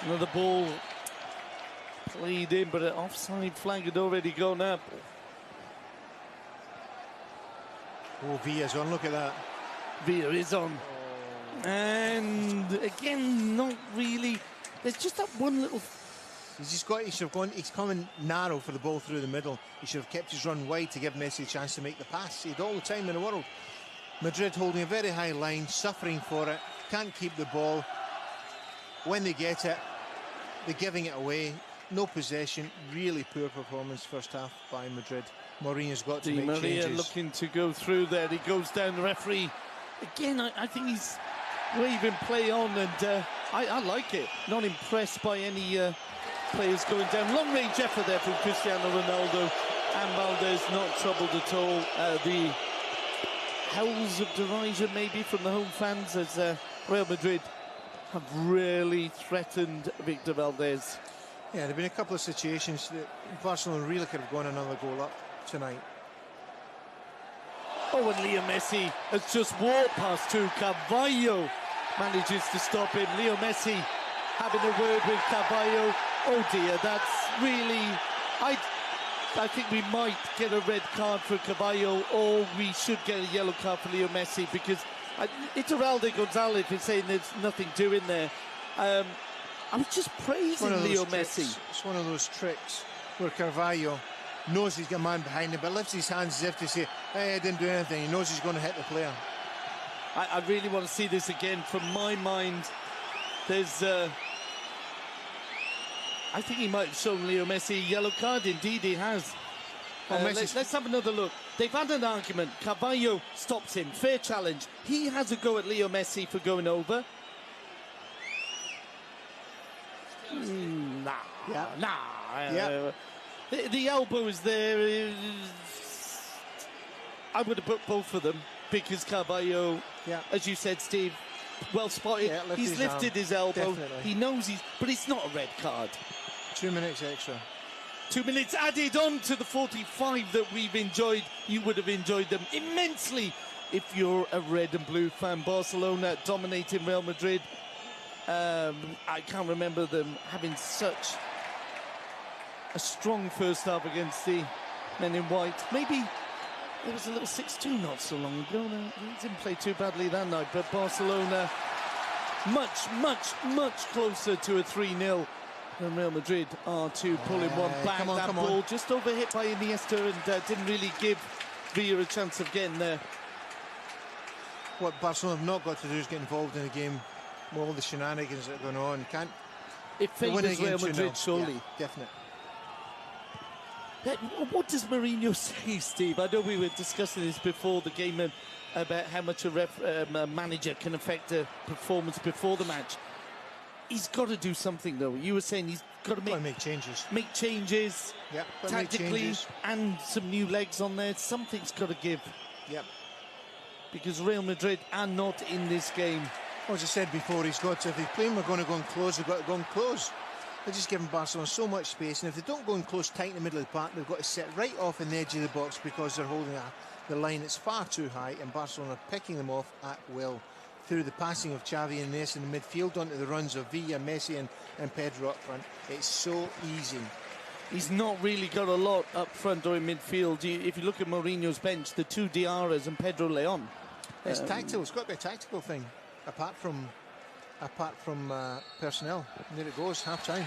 Another ball played in, but an offside flag had already gone up. Oh, Villa's on, look at that. Villa is on. And again, not really. There's just that one little... He should have gone, he's coming narrow for the ball through the middle. He should have kept his run wide to give Messi a chance to make the pass. He had all the time in the world. Madrid holding a very high line, suffering for it, can't keep the ball. When they get it, they're giving it away. No possession, really poor performance first half by Madrid. Mourinho's got to make changes. Di Maria looking to go through there. He goes down, the referee. Again, I think he's waving play on, and I like it. Not impressed by any players going down. Long range effort there from Cristiano Ronaldo, and Valdez not troubled at all. The howls of derision maybe from the home fans as Real Madrid have really threatened Victor Valdez. Yeah, there have been a couple of situations that Barcelona really could have gone another goal up tonight. Oh, and Leo Messi has just walked past two. Carvalho manages to stop him. Leo Messi having a word with Carvalho. Oh dear, that's really... I think we might get a red card for Carvalho, or we should get a yellow card for Leo Messi, because Teralde Gonzalez is saying there's nothing doing there. I was just praising Leo Messi. It's one of those tricks where Carvalho knows he's got a man behind him, but lifts his hands as if to say, hey, I didn't do anything. He knows he's going to hit the player. I really want to see this again. From my mind, there's... I think he might have shown Leo Messi a yellow card. Indeed, he has. Let's have another look. They've had an argument. Carvalho stops him. Fair challenge. He has a go at Leo Messi for going over. The elbow is there. I would have put both of them, because Carvalho, as you said, Steve, well spotted. Yeah, He's lifted his elbow. Definitely. He knows but it's not a red card. 2 minutes extra. 2 minutes added on to the 45 that we've enjoyed. You would have enjoyed them immensely if you're a red and blue fan. Barcelona dominating Real Madrid. I can't remember them having such a strong first half against the men in white. Maybe there was a little 6-2 not so long ago. No, they didn't play too badly that night, but Barcelona much closer to a 3-0 than Real Madrid are to pulling one back. Come on, that ball just overhit by Iniesta and didn't really give Villa a chance of getting there. What Barcelona have not got to do is get involved in the game with all the shenanigans that are going on. It favours Real Madrid, surely. Yeah, definitely. What does Mourinho say, Steve? I know we were discussing this before the game about how much a manager can affect a performance before the match. He's got to do something, though. You were saying he's got to make changes. Make changes, yeah, tactically, and some new legs on there. Something's got to give. Yep. Because Real Madrid are not in this game. As I said before, if they claim we're going to go and close, they've got to go and close. They're just giving Barcelona so much space, and if they don't go and close tight in the middle of the park, they've got to sit right off in the edge of the box because they're holding the line that's far too high, and Barcelona are picking them off at will through the passing of Xavi and Iniesta in the midfield onto the runs of Villa, Messi and Pedro up front. It's so easy. He's not really got a lot up front or in midfield. If you look at Mourinho's bench, the two Diarras and Pedro Leon. It's tactical. It's got to be a tactical thing, apart from personnel. And there it goes, half-time.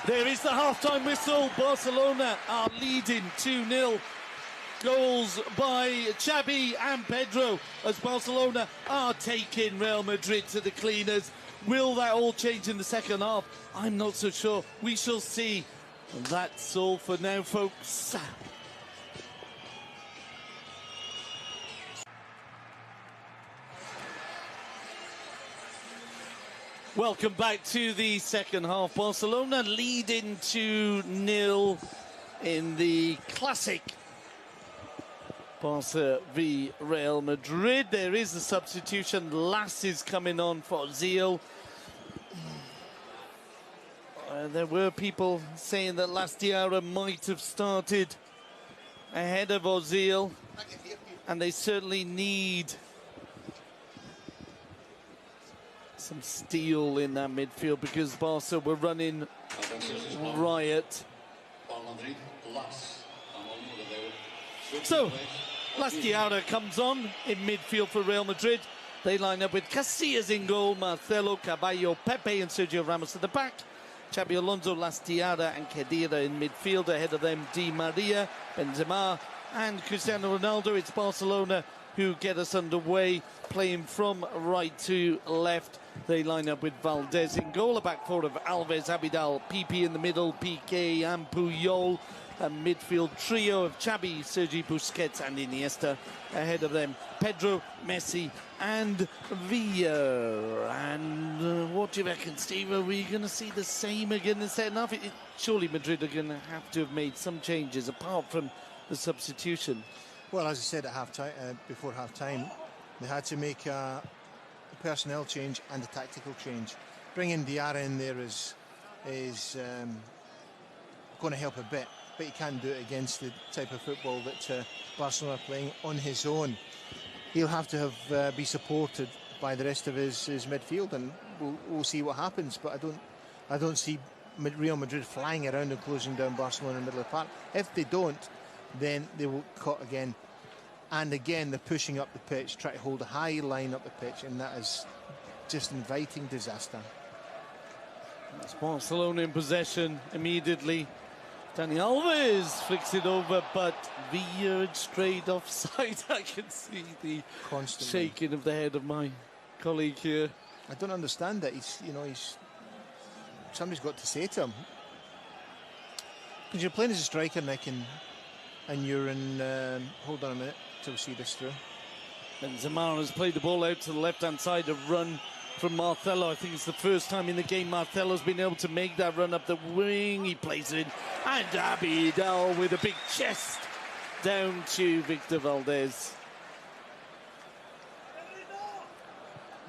There is the half-time whistle. Barcelona are leading 2-0. Goals by Xavi and Pedro as Barcelona are taking Real Madrid to the cleaners. Will that all change in the second half? I'm not so sure. We shall see. And that's all for now, folks. Welcome back to the second half. Barcelona leading 2-0 in the classic Barca v Real Madrid. There is a substitution. Lass is coming on for Ozil. There were people saying that Lass Diarra might have started ahead of Ozil, and they certainly need some steel in that midfield because Barca were running riot. So, Lass Diarra comes on in midfield for Real Madrid. They line up with Casillas in goal, Marcelo, Caballo, Pepe and Sergio Ramos at the back. Xabi Alonso, Lass Diarra and Khedira in midfield. Ahead of them, Di Maria, Benzema and Cristiano Ronaldo. It's Barcelona who get us underway, playing from right to left. They line up with Valdez in goal, a back four of Alves, Abidal, Pipi in the middle, Piqué and Puyol. A midfield trio of Xavi, Sergi Busquets and Iniesta. Ahead of them, Pedro, Messi and Villa. And what do you reckon, Steve? Are we going to see the same again in the second half? Surely Madrid are going to have to have made some changes apart from the substitution. Well, as I said at half-time, before half-time, they had to make a personnel change and a tactical change. Bringing Diarra in there is going to help a bit, but he can't do it against the type of football that Barcelona are playing on his own. He'll have to be supported by the rest of his midfield, and we'll see what happens. But I don't see Real Madrid flying around and closing down Barcelona in the middle of the park. If they don't, then they will cut again. And again, they're pushing up the pitch, trying to hold a high line up the pitch, and that is just inviting disaster. That's Barcelona in possession immediately. Dani Alves flicks it over, but Villa straight offside. I can see the shaking of the head of my colleague here. I don't understand that. Somebody's got to say to him, because you're playing as a striker, Nick, and you're in. Hold on a minute till we see this through. Benzema has played the ball out to the left-hand side, a run from Marcelo. I think it's the first time in the game Marcelo's been able to make that run up the wing. He plays it in, and Abidal with a big chest down to Victor Valdez.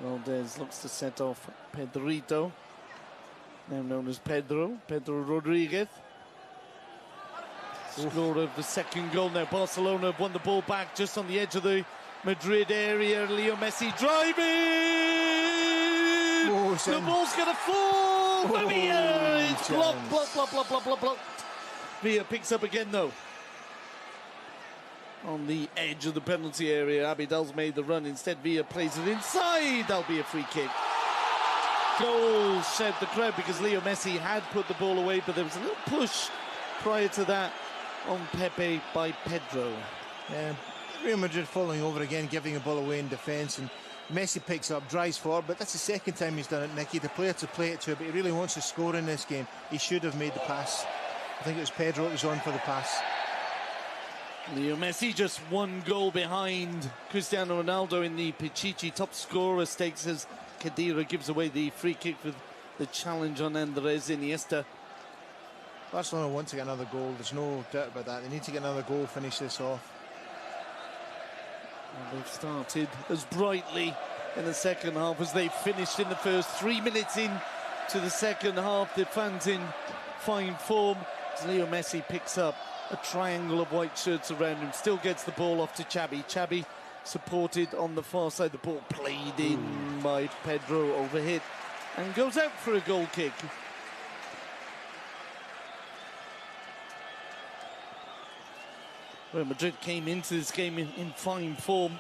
Valdez looks to set off Pedrito, now known as Pedro Rodriguez. Score of the second goal now. Barcelona have won the ball back just on the edge of the Madrid area. Leo Messi driving! The ball's going to fall! Villa! It's blocked. Villa picks up again though. On the edge of the penalty area, Abidal's made the run. Instead, Villa plays it inside. That'll be a free kick. Goal, shout the crowd, because Leo Messi had put the ball away, but there was a little push prior to that on Pepe by Pedro. Real Madrid falling over again, giving the ball away in defence, and Messi picks up, drives forward, but that's the second time he's done it, Nicky. The player to play it to, but he really wants to score in this game. He should have made the pass. I think it was Pedro that was on for the pass. Leo Messi just one goal behind Cristiano Ronaldo in the Pichichi top scorer stakes as Khedira gives away the free kick with the challenge on Andres Iniesta. Barcelona want to get another goal, there's no doubt about that. They need to get another goal, finish this off. And they've started as brightly in the second half as they finished in the first. 3 minutes in to the second half, the fans in fine form as Leo Messi picks up a triangle of white shirts around him, still gets the ball off to Xavi. Xavi supported on the far side, the ball played in by Pedro, overhit and goes out for a goal kick. Real Madrid came into this game in fine form.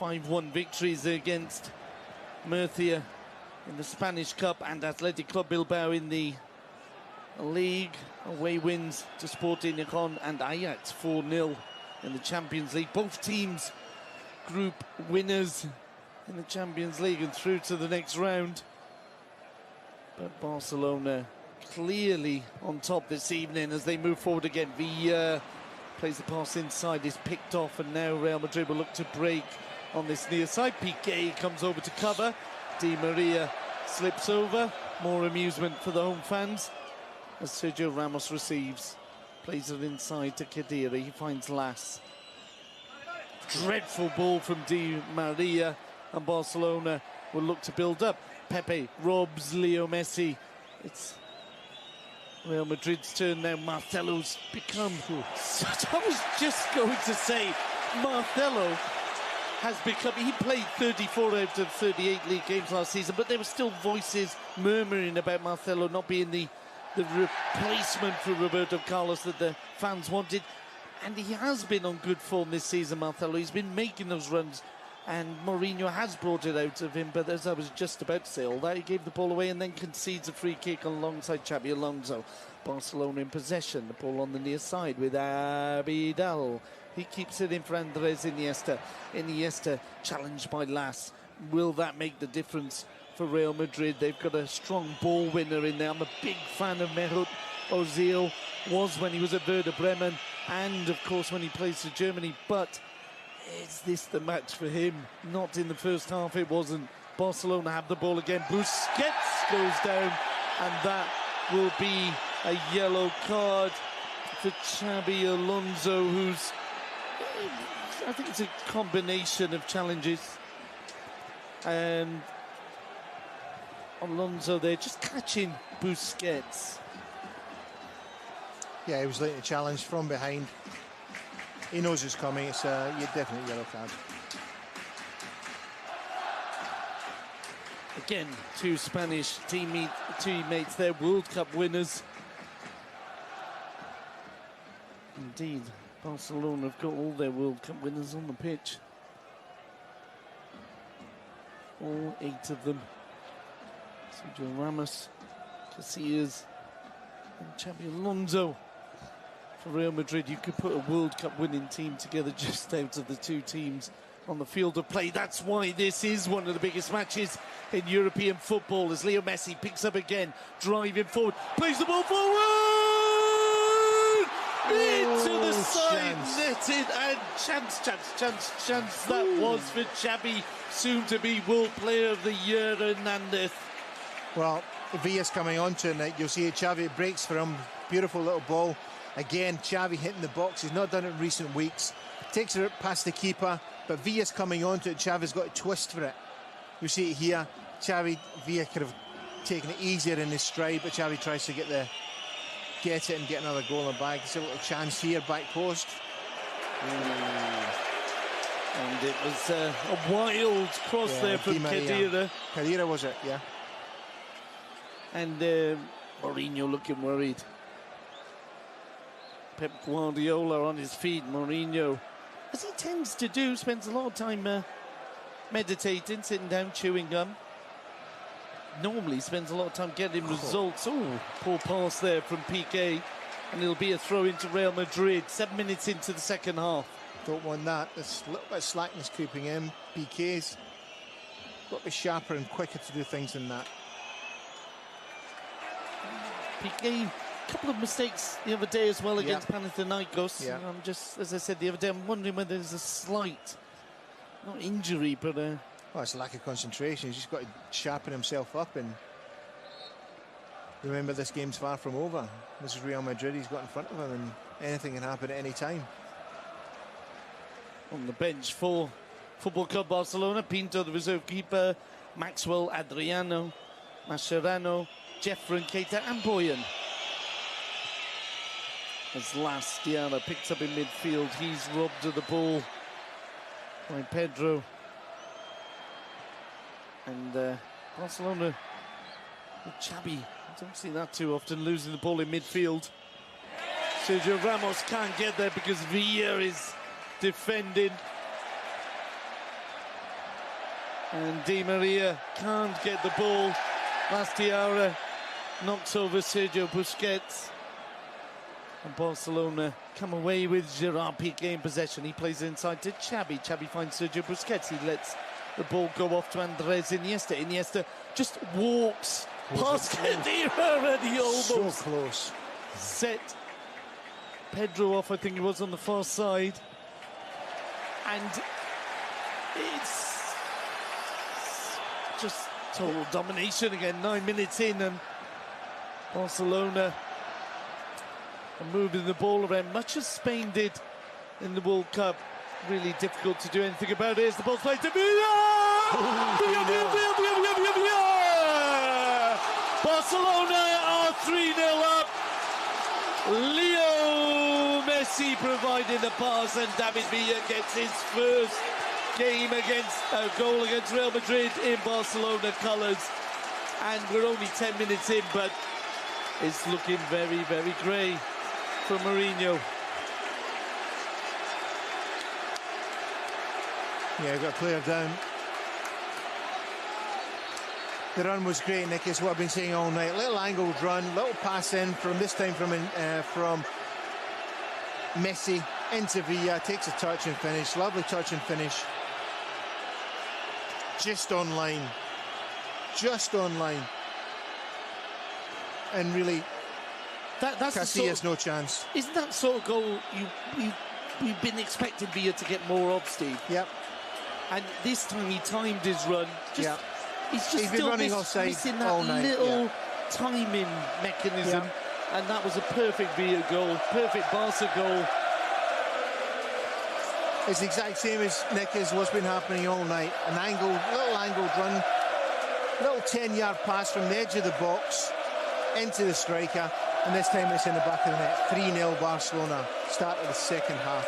5-1 victories against Murcia in the Spanish Cup and Athletic Club Bilbao in the league. Away wins to Sporting Gijón and Ajax 4-0 in the Champions League. Both teams group winners in the Champions League and through to the next round. But Barcelona clearly on top this evening as they move forward again. Villa plays the pass inside, is picked off, and now Real Madrid will look to break on this near side. Piqué comes over to cover. Di Maria slips over. More amusement for the home fans as Sergio Ramos receives. Plays it inside to Khedira. He finds Las. Dreadful ball from Di Maria, and Barcelona will look to build up. Pepe robs Leo Messi. It's Real Madrid's turn now. Marcelo's become... I was just going to say, Marcelo has become... He played 34 out of 38 league games last season, but there were still voices murmuring about Marcelo not being the replacement for Roberto Carlos that the fans wanted. And he has been on good form this season, Marcelo. He's been making those runs, and Mourinho has brought it out of him. But as I was just about to say all that, he gave the ball away and then concedes a free kick alongside Xabi Alonso. Barcelona in possession, the ball on the near side with Abidal. He keeps it in for Andres Iniesta. Iniesta challenged by Las. Will that make the difference for Real Madrid? They've got a strong ball winner in there. I'm a big fan of Mesut Ozil, was when he was at Werder Bremen, and of course when he plays for Germany. But is this the match for him? Not in the first half, it wasn't. Barcelona have the ball again. Busquets goes down, and that will be a yellow card for Xabi Alonso, who's... I think it's a combination of challenges. And Alonso there just catching Busquets. Yeah, he was late to challenge from behind. He knows it's coming. It's a definite yellow card. Again, two Spanish teammates there, World Cup winners. Indeed, Barcelona have got all their World Cup winners on the pitch. All 8 of them. Sergio Ramos, Casillas, and Xabi Alonso. For Real Madrid, you could put a World Cup winning team together just out of the two teams on the field of play. That's why this is one of the biggest matches in European football, as Leo Messi picks up again, driving forward, plays the ball forward! Into the side, netted, and chance that was for Xabi, soon to be World Player of the Year, Hernandez. Well, Villa's coming on to it, Nick. You'll see Xavi breaks for him. Beautiful little ball. Again, Xavi hitting the box. He's not done it in recent weeks. Takes it past the keeper, but Villa's coming on to it. Xavi's got to twist for it. We see it here. Xavi Villa could have taken it easier in his stride, but Xavi tries to get it and get another goal in the bag. There's a little chance here, back post. And it was a wild cross there from Khedira. Khedira was it, yeah. And Mourinho looking worried. Pep Guardiola on his feet. Mourinho, as he tends to do, spends a lot of time meditating, sitting down, chewing gum. Normally spends a lot of time getting results. Oh, poor pass there from Piqué. And it'll be a throw into Real Madrid. 7 minutes into the second half. Don't want that. There's a little bit of slackness creeping in. Piqué's got to be sharper and quicker to do things than that. Piqué, a couple of mistakes the other day as well against Panathinaikos. Yeah. I'm just, as I said the other day, I'm wondering whether there's a slight, not injury, but well, it's a lack of concentration. He's just got to sharpen himself up and remember this game's far from over. This is Real Madrid he's got in front of him, and anything can happen at any time. On the bench for Football Club Barcelona, Pinto, the reserve keeper, Maxwell, Adriano, Mascherano, Jeffrey, Keita and Boyan. As last Diarra picked up in midfield, he's robbed of the ball by Pedro. And Barcelona, Xavi, I don't see that too often, losing the ball in midfield. Sergio Ramos can't get there because Villa is defending. And Di Maria can't get the ball. Last Diarra knocks over Sergio Busquets. And Barcelona come away with Gerard Piqué in possession. He plays inside to Xavi. Xavi finds Sergio Busquets. He lets the ball go off to Andres Iniesta. Iniesta just walks past Khedira and he almost so close. Set Pedro off, I think it was, on the far side. And it's just total domination again. 9 minutes in and Barcelona are moving the ball around, much as Spain did in the World Cup. Really difficult to do anything about it. As the ball's played to Villa! Barcelona are 3-0 up. Leo Messi providing the pass, and David Villa gets his first goal against Real Madrid in Barcelona colours. And we're only 10 minutes in, but it's looking very, very grey for Mourinho. Yeah, got a player down. The run was great, Nick, is what I've been saying all night. Little angled run, little pass in from this time from Messi into Villa, takes a touch and finish. Lovely touch and finish. Just on line. Just on line. And really, that's Casillas no chance. Isn't that sort of goal we've been expecting Villa to get more of, Steve? Yep. And this time he timed his run. Yep. He's been running offside missing that all night, little timing mechanism. Yep. And that was a perfect Villa goal, perfect Barca goal. It's the exact same as, Nick, as what's been happening all night. Little angled run, little 10-yard pass from the edge of the box into the striker, and this time it's in the back of the net. 3-0 Barcelona, start of the second half.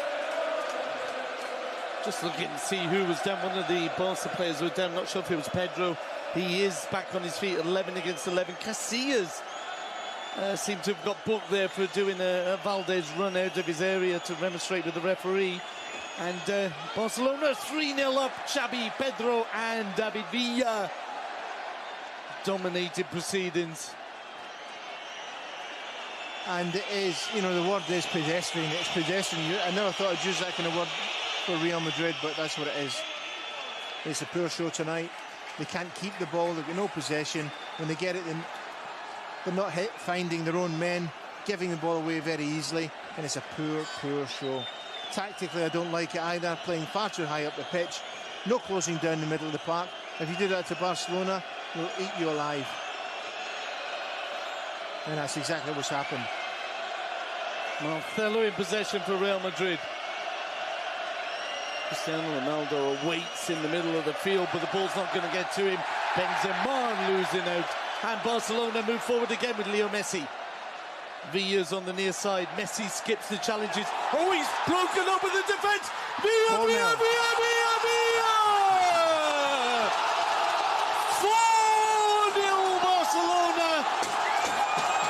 Just looking to see who was down. One of the Barca players who was down, not sure if it was Pedro. He is back on his feet, 11 against 11. Casillas seemed to have got booked there for doing a Valdez run out of his area to remonstrate with the referee. And Barcelona 3-0 up. Xavi, Pedro and David Villa dominated proceedings. And it is, you know, the word is pedestrian. It's pedestrian. I never thought I'd use that kind of word for Real Madrid, but that's what it is. It's a poor show tonight. They can't keep the ball. They've got no possession. When they get it, they're not finding their own men, giving the ball away very easily, and it's a poor show. Tactically, I don't like it either. Playing far too high up the pitch. No closing down the middle of the park. If you do that to Barcelona, they'll eat you alive. And that's exactly what's happened. Marcelo in possession for Real Madrid. Cristiano Ronaldo awaits in the middle of the field, but the ball's not going to get to him. Benzema losing out. And Barcelona move forward again with Leo Messi. Villa's on the near side. Messi skips the challenges. Oh, he's broken up with the defence. Villa, Villa, Villa, Villa, Villa! 4-0 Barcelona.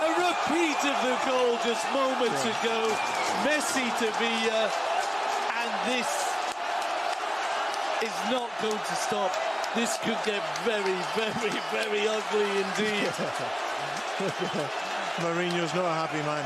A repeat of the goal just moments ago. Messi to Villa. And this is not going to stop. This could get very, very, very ugly indeed. Mourinho's not a happy man.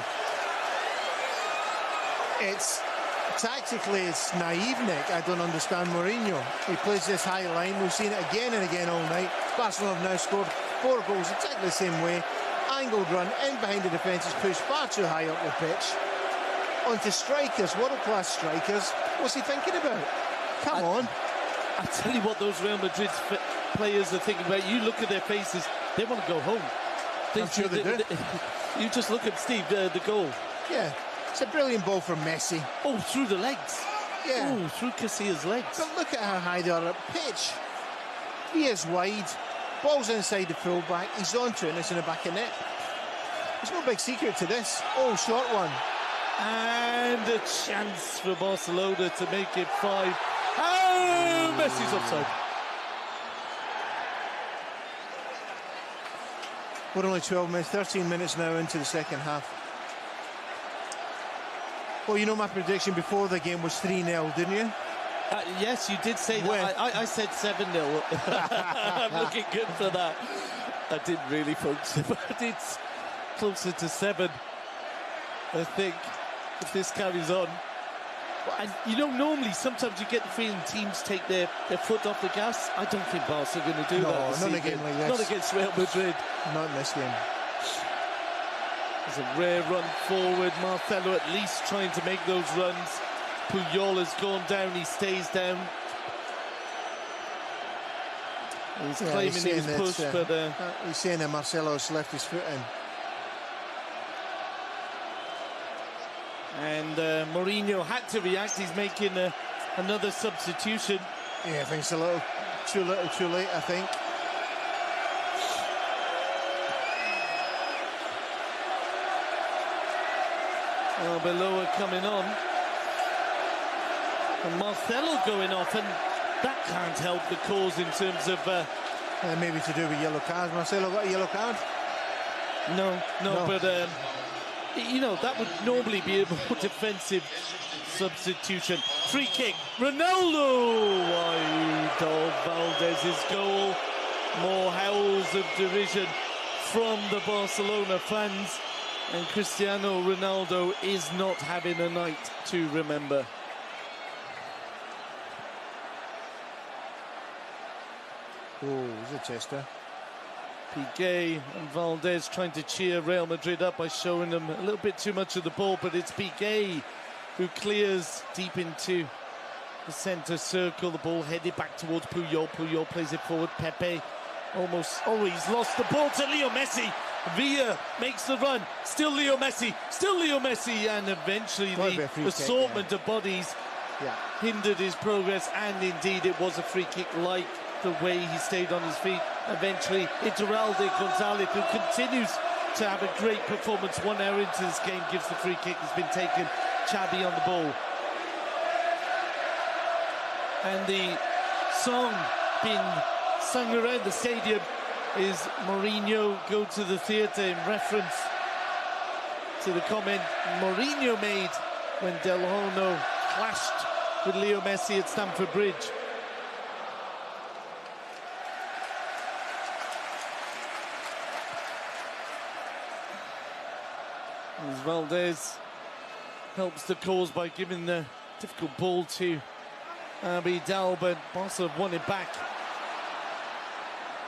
Tactically, it's naive, Nick. I don't understand Mourinho. He plays this high line. We've seen it again and again all night. Barcelona have now scored 4 goals exactly the same way. Angled run, in behind the defence is pushed far too high up the pitch. Onto strikers, world-class strikers. What's he thinking about? Come on. I tell you what, those Real Madrid players are thinking about. You look at their faces, they want to go home. I'm sure they do. You just look at Steve, the goal. Yeah, it's a brilliant ball from Messi. Oh, through the legs. Yeah. Oh, through Casillas' legs. But look at how high they are up pitch. He is wide. Ball's inside the fullback. He's onto it and it's in the back of net. There's no big secret to this. Oh, short one. And a chance for Barcelona to make it 5. Oh, Messi's offside. We're only 12 minutes, 13 minutes now into the second half. Well, you know my prediction before the game was 3-0, didn't you? Yes, you did say that. I said 7-0. I'm looking good for that. I didn't really, folks, but it's closer to 7, I think, if this carries on. And you know, normally sometimes you get the feeling teams take their foot off the gas. I don't think Barca are going to do that. No, not in a game like this. Not against Real Madrid. Not in this game. There's a rare run forward. Marcelo at least trying to make those runs. Puyol has gone down. He stays down. He's claiming he was pushed, but he's saying that Marcelo's left his foot in. And Mourinho had to react. He's making another substitution. Yeah, I think it's a little too late, I think. Below coming on. And Marcelo going off, and that can't help the cause in terms of... maybe to do with yellow cards. Marcelo got a yellow card? No, but... you know, that would normally be a more defensive substitution. Free kick, Ronaldo wide of Valdez's goal. More howls of derision from the Barcelona fans, and Cristiano Ronaldo is not having a night to remember. Oh, it's a tester. Piqué and Valdez trying to cheer Real Madrid up by showing them a little bit too much of the ball, but it's Piqué who clears deep into the centre circle. The ball headed back towards Puyol. Puyol plays it forward. Pepe almost... Oh, he's lost the ball to Leo Messi. Villa makes the run. Still Leo Messi. Still Leo Messi. And eventually the assortment of bodies hindered his progress. And indeed, it was a free kick, like the way he stayed on his feet. Eventually, Iturralde Gonzalez, who continues to have a great performance 1 hour into this game, gives the free kick. Has been taken. Xabi on the ball. And the song being sung around the stadium is Mourinho Go to the Theatre, in reference to the comment Mourinho made when Del Horno clashed with Leo Messi at Stamford Bridge. As Valdez helps the cause by giving the difficult ball to Abidal, but Barca have won it back.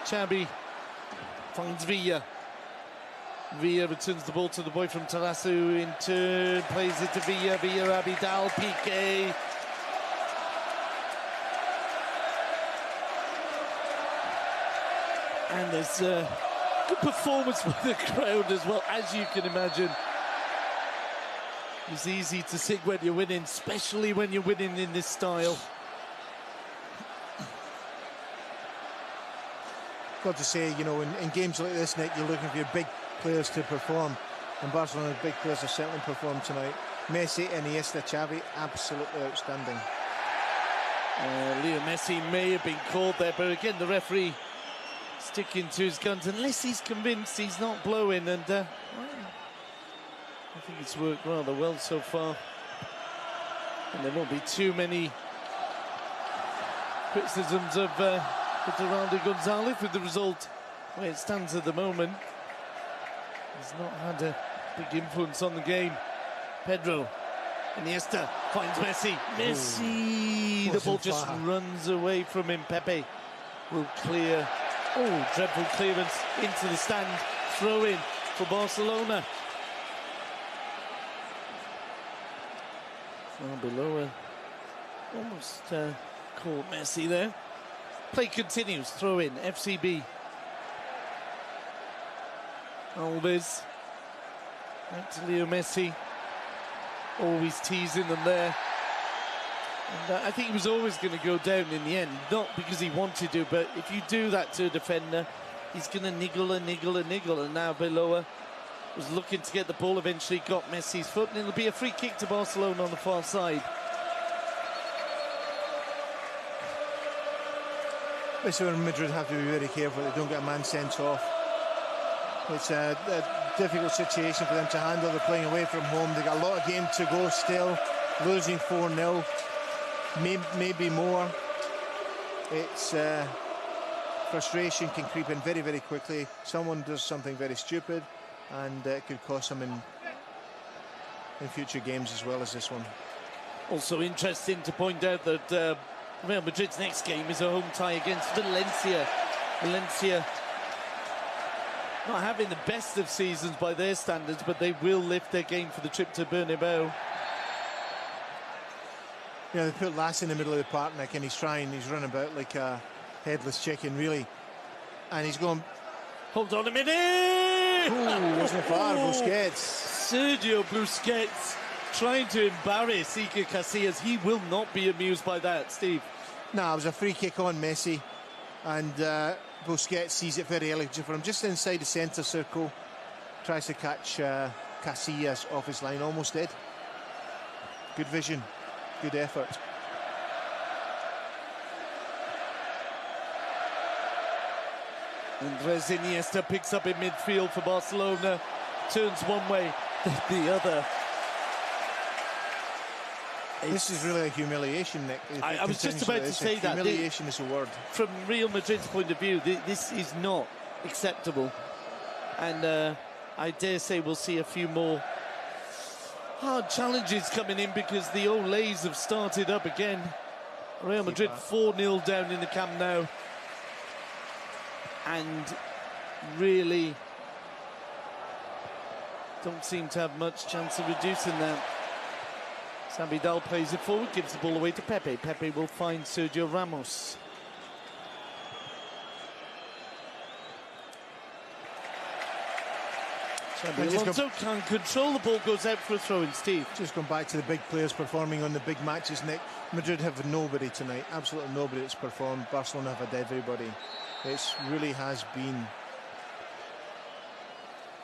Xabi finds Villa. Villa returns the ball to the boy from Tarasu, who in turn plays it to Villa. Villa, Abidal, Piqué. And there's a good performance by the crowd as well, as you can imagine. It's easy to sing when you're winning, especially when you're winning in this style. got to say, you know, in games like this, Nick, you're looking for your big players to perform. And Barcelona's big players have certainly performed tonight. Messi, Iniesta, Xavi, absolutely outstanding. Leo Messi may have been called there, but again, the referee sticking to his guns unless he's convinced he's not blowing, and I think it's worked rather well so far. And there won't be too many criticisms of Fernando Gonzalez with the result where it stands at the moment. He's not had a big influence on the game. Pedro, Iniesta finds Messi. Messi! The ball just runs away from him. Pepe will clear. Oh, dreadful clearance into the stand. Throw in for Barcelona. Below almost caught Messi there. Play continues. Throw in. FCB. Alves. Back to Leo Messi. Always teasing them there. And I think he was always going to go down in the end. Not because he wanted to, but if you do that to a defender, he's going to niggle and niggle and niggle. And now Beloa was looking to get the ball, eventually got Messi's foot, and it'll be a free kick to Barcelona on the far side. This is where Madrid have to be very careful they don't get a man sent off. It's a difficult situation for them to handle. They're playing away from home. They've got a lot of game to go still. Losing 4-0, maybe more. It's frustration can creep in very, very quickly. Someone does something very stupid, and it could cost them in future games as well as this one. Also interesting to point out that Real Madrid's next game is a home tie against Valencia. Valencia not having the best of seasons by their standards, but they will lift their game for the trip to Bernabeu. Yeah, they put Lass in the middle of the park, Nick, and he's running about like a headless chicken, really. And he's going... Hold on a minute! Ooh, wasn't far, Busquets. Sergio Busquets trying to embarrass Iker Casillas. He will not be amused by that, Steve. No, it was a free kick on Messi, and Busquets sees it very elegantly for him, just inside the centre circle. Tries to catch Casillas off his line, almost did. Good vision, good effort. Andres Iniesta picks up in midfield for Barcelona, turns one way, the other. This is really a humiliation, Nick. I was just about to say that. Humiliation is a word. From Real Madrid's point of view, this is not acceptable. And I dare say we'll see a few more hard challenges coming in because the Olays have started up again. Real Madrid 4-0 down in the Camp Nou. And really don't seem to have much chance of reducing that. Vidal plays it forward, gives the ball away to Pepe. Pepe will find Sergio Ramos. Alonso can't control the ball, goes out for a throw-in. Steve. Just going back to the big players performing on the big matches, Nick. Madrid have nobody tonight, absolutely nobody that's performed. Barcelona have had everybody. It really has been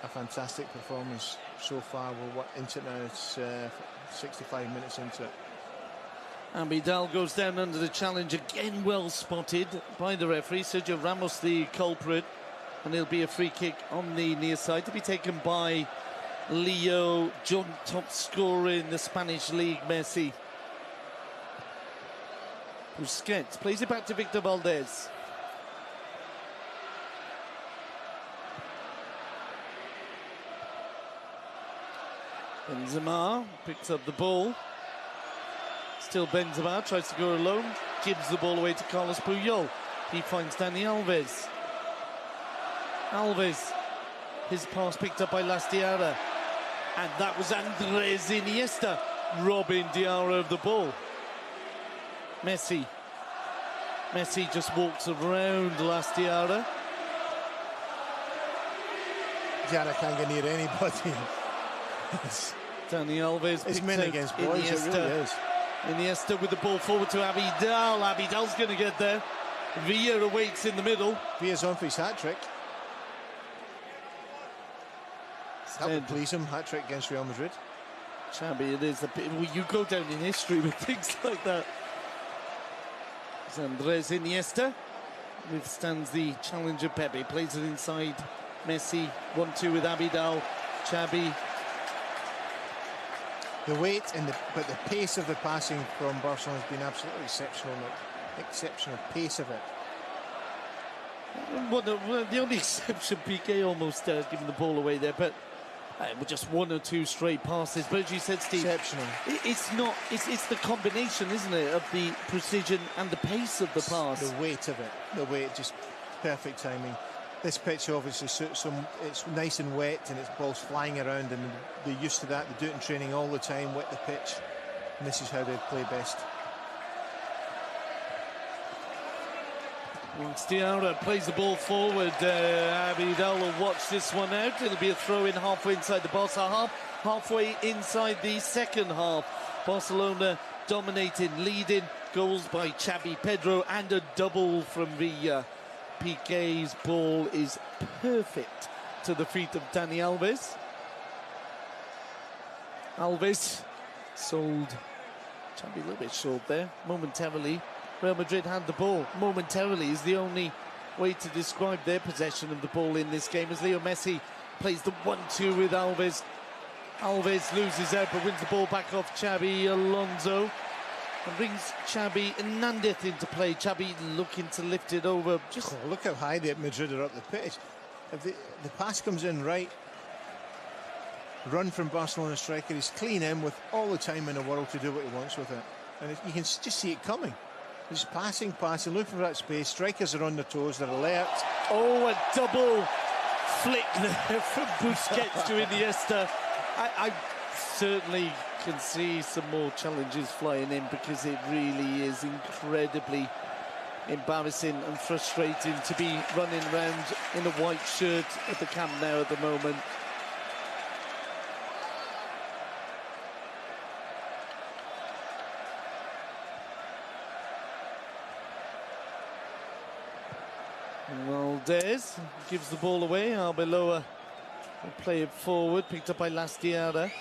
a fantastic performance so far. We're into it now, it's 65 minutes into it. And Vidal goes down under the challenge, again well spotted by the referee. Sergio Ramos the culprit, and it'll be a free kick on the near side to be taken by Leo, joint top scorer in the Spanish league, Messi. Busquets plays it back to Victor Valdez. Benzema picks up the ball. Still Benzema tries to go alone. Gives the ball away to Carlos Puyol. He finds Dani Alves. Alves. His pass picked up by Lastiara. And that was Andres Iniesta robbing Diarra of the ball. Messi. Messi just walks around Lastiara. Diarra can't get near anybody. Dani Alves. It's men against boys, it really is. Iniesta with the ball forward to Abidal. Abidal's going to get there. Villa awaits in the middle. Villa's on for his hat-trick. That would please him, hat-trick against Real Madrid. Xabi, it is a bit, well, you go down in history with things like that. It's Andres Iniesta withstands the challenge of Pepe, plays it inside Messi, 1-2 with Abidal, Xabi. The weight and but the pace of the passing from Barcelona has been absolutely exceptional. Exceptional pace of it. Well, the only exception, Piqué almost giving the ball away there, but with just 1 or 2 straight passes. But as you said, Steve, exceptional. It's the combination, isn't it, of the precision and the pace of the pass. The weight of it, just perfect timing. This pitch obviously suits them. It's nice and wet, and it's balls flying around, and they're used to that. They do it in training all the time, wet the pitch, and this is how they play best. Stiara plays the ball forward. Abidal will watch this one out. It'll be a throw-in halfway inside the Barca half, halfway inside the second half. Barcelona dominating, leading. Goals by Xabi, Pedro, and a double from Villa. Piqué's ball is perfect to the feet of Dani Alves. Alves sold Xabi a little bit short there, momentarily. Real Madrid had the ball momentarily is the only way to describe their possession of the ball in this game, as Leo Messi plays the 1-2 with Alves. Alves loses out but wins the ball back off Xabi Alonso and brings Xabi Hernandez into play. Xabi looking to lift it over. Just look how high the Madrid are up the pitch. If the pass comes in right, run from Barcelona striker, he's clean in with all the time in the world to do what he wants with it, and you can just see it coming. He's passing, looking for that space. Strikers are on their toes, they're alert. Oh, a double flick there from Busquets to Iniesta. I certainly can see some more challenges flying in, because it really is incredibly embarrassing and frustrating to be running around in a white shirt at the Camp Nou at the moment. Valdez gives the ball away. Arbeloa will play it forward, picked up by Lastiara.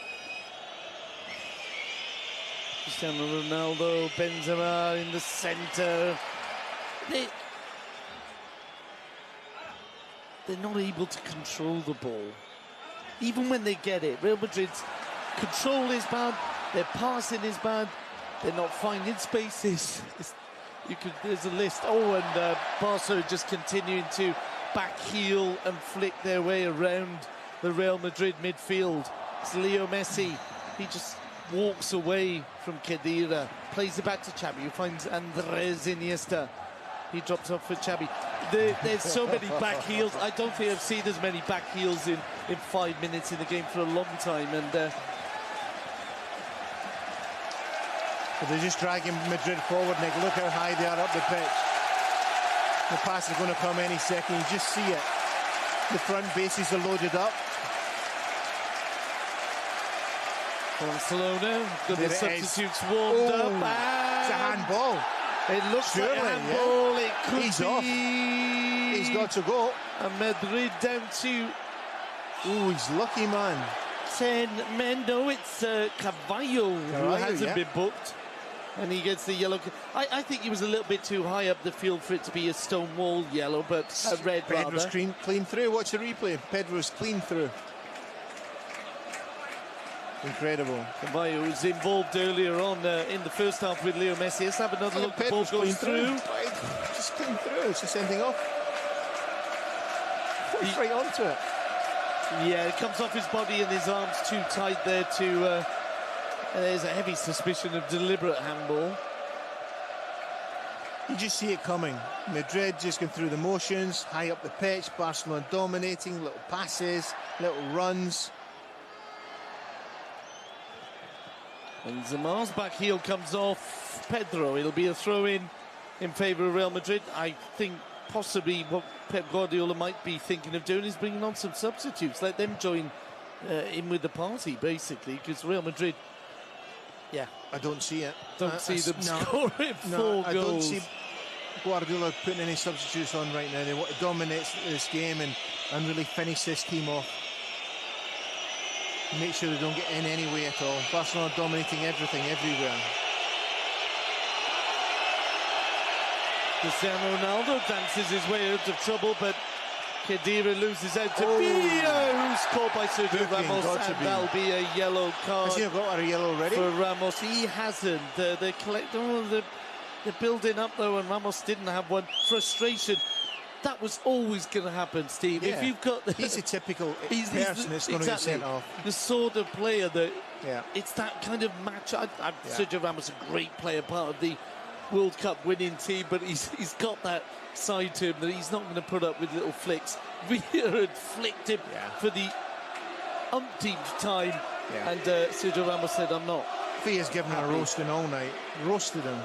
Cristiano Ronaldo, Benzema in the centre. They're not able to control the ball, even when they get it. Real Madrid's control is bad, their passing is bad, they're not finding spaces. There's a list. Oh, and Barca just continuing to back heel and flick their way around the Real Madrid midfield. It's Leo Messi. He just walks away from Khedira, plays it back to Xabi, who finds Andres Iniesta. He drops off for Xabi. There's so many back heels. I don't think I've seen as many back heels in 5 minutes in the game for a long time. And they're just dragging Madrid forward, Nick. Look how high they are up the pitch. The pass is going to come any second. You just see it. The front bases are loaded up. Barcelona, got the substitutes warmed up. It's a handball. It looks like a handball. Yeah. It could He's be. Off. He's got to go. And Madrid down to... Oh, he's lucky, man. 10 men. No, it's Carvalho who hasn't been booked. And he gets the yellow. I think he was a little bit too high up the field for it to be a stonewall yellow, but a red rather. Pedro's clean through. Watch the replay. Pedro's clean through. Incredible. Carvalho was involved earlier on in the first half with Leo Messi. Let's have another look. The ball goes through. Just clean through. It's just ending off. He's right onto it. Yeah, it comes off his body and his arms too tight there to... there's a heavy suspicion of deliberate handball. You just see it coming. Madrid just going through the motions, high up the pitch, Barcelona dominating, little passes, little runs. Benzema's back heel comes off Pedro. It'll be a throw-in favour of Real Madrid. I think possibly what Pep Guardiola might be thinking of doing is bringing on some substitutes, let them join in with the party, basically, because Real Madrid... Yeah, I don't see it. Don't see them scoring 4 goals. Guardiola putting any substitutes on right now. They want to dominate this game and really finish this team off. Make sure they don't get in any way at all. Barcelona dominating everything, everywhere. Cristiano Ronaldo dances his way out of trouble, but Khedira loses out to Villa, who's caught by Sergio Ramos, and that'll be a yellow card. Has he got a yellow already? For Ramos. He hasn't. They're building up though, and Ramos didn't have one. Frustration. That was always going to happen, Steve. Yeah. If you've got he's a typical person that's going to get sent off. The sort of player that it's that kind of match. Sergio Ramos, a great player, part of the World Cup winning team, but he's got that side to him that he's not going to put up with little flicks. Villa had flicked him for the umpteenth time, and Sergio Ramos said, "I'm not." Villa's given him a roasting all night. Roasted him.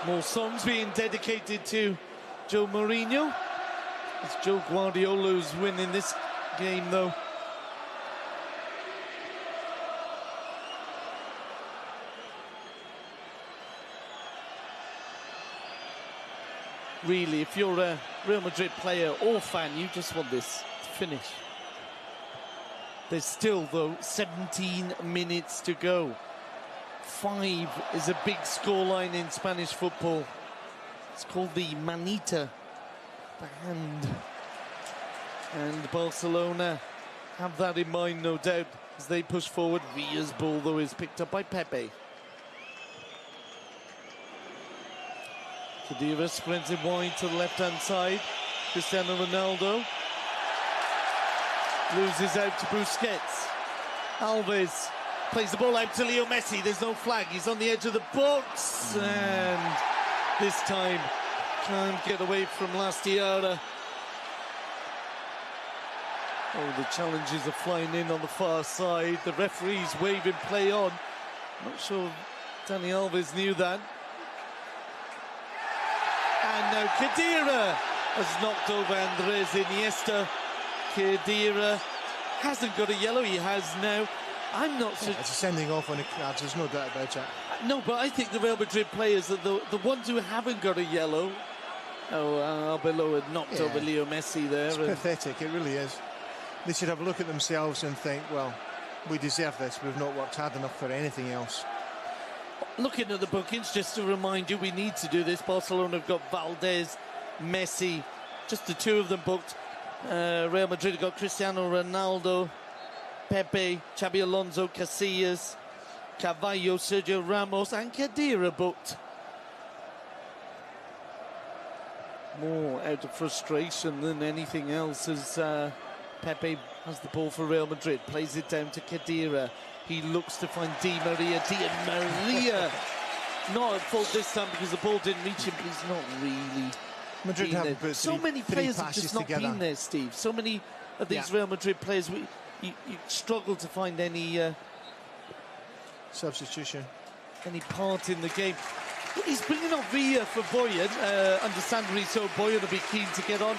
More songs being dedicated to Joe Mourinho. It's Joe Guardiola who's winning this game, though. Really, if you're a Real Madrid player or fan, you just want this to finish. There's still, though, 17 minutes to go. 5 is a big scoreline in Spanish football. It's called the Manita, the hand. And Barcelona have that in mind, no doubt, as they push forward. Villa's ball, though, is picked up by Pepe. Khedira sprints it wide to the left-hand side. Cristiano Ronaldo loses out to Busquets. Alves plays the ball out to Leo Messi. There's no flag. He's on the edge of the box. And this time can't get away from Lastiara. Oh, the challenges are flying in on the far side. The referee's waving play on. Not sure if Dani Alves knew that. And now Khedira has knocked over Andres Iniesta. Khedira hasn't got a yellow. He has now. I'm not sure. It's a sending off on the cards, there's no doubt about it. No, but I think the Real Madrid players are the ones who haven't got a yellow. Oh, Arbeloa had knocked over Leo Messi there. It's pathetic, it really is. They should have a look at themselves and think, well, we deserve this. We've not worked hard enough for anything else. Looking at the bookings, just to remind you, we need to do this. Barcelona have got Valdez, Messi, just the two of them booked. Real Madrid have got Cristiano Ronaldo, Pepe, Xabi Alonso, Casillas, Carvalho, Sergio Ramos, and Khedira booked. More out of frustration than anything else as Pepe has the ball for Real Madrid, plays it down to Khedira. He looks to find Di Maria. Di Maria not at fault this time because the ball didn't reach him, but he's not really. Madrid have put so many players have just not been there, Steve. So many of these Real Madrid players, you struggle to find any substitution, any part in the game. He's bringing on Villa for Boyan, understandably so. Boyan will be keen to get on.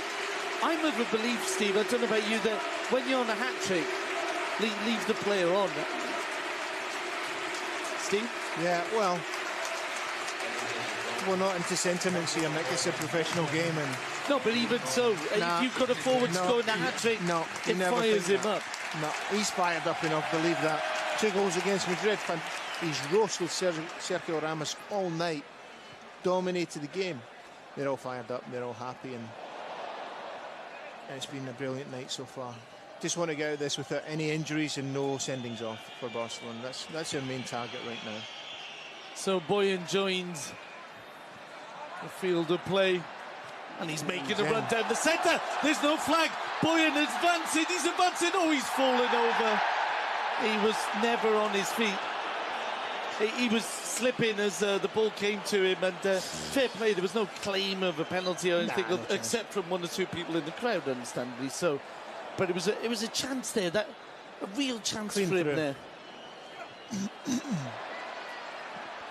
I'm of a belief, Steve, I don't know about you, that when you're on a hat-trick, leave the player on. Steve? Yeah, well, we're not into sentiments here, Mick. It's a professional game. And no, but even so, if you've got a forward scoring a hat-trick, it fires him up. No, he's fired up enough, believe that. 2 goals against Madrid. He's roasted Sergio Ramos all night, dominated the game. They're all fired up, they're all happy, and it's been a brilliant night so far. Just want to get out of this without any injuries and no sendings off for Barcelona. That's their main target right now. So Boyan joins the field of play, and he's making a run down the centre. There's no flag. Boyan is advancing. He's advancing. Oh, he's fallen over. He was never on his feet. He was slipping as the ball came to him, and fair play. There was no claim of a penalty or anything, except from 1 or 2 people in the crowd, understandably so. But it was a chance there, a real chance for him there.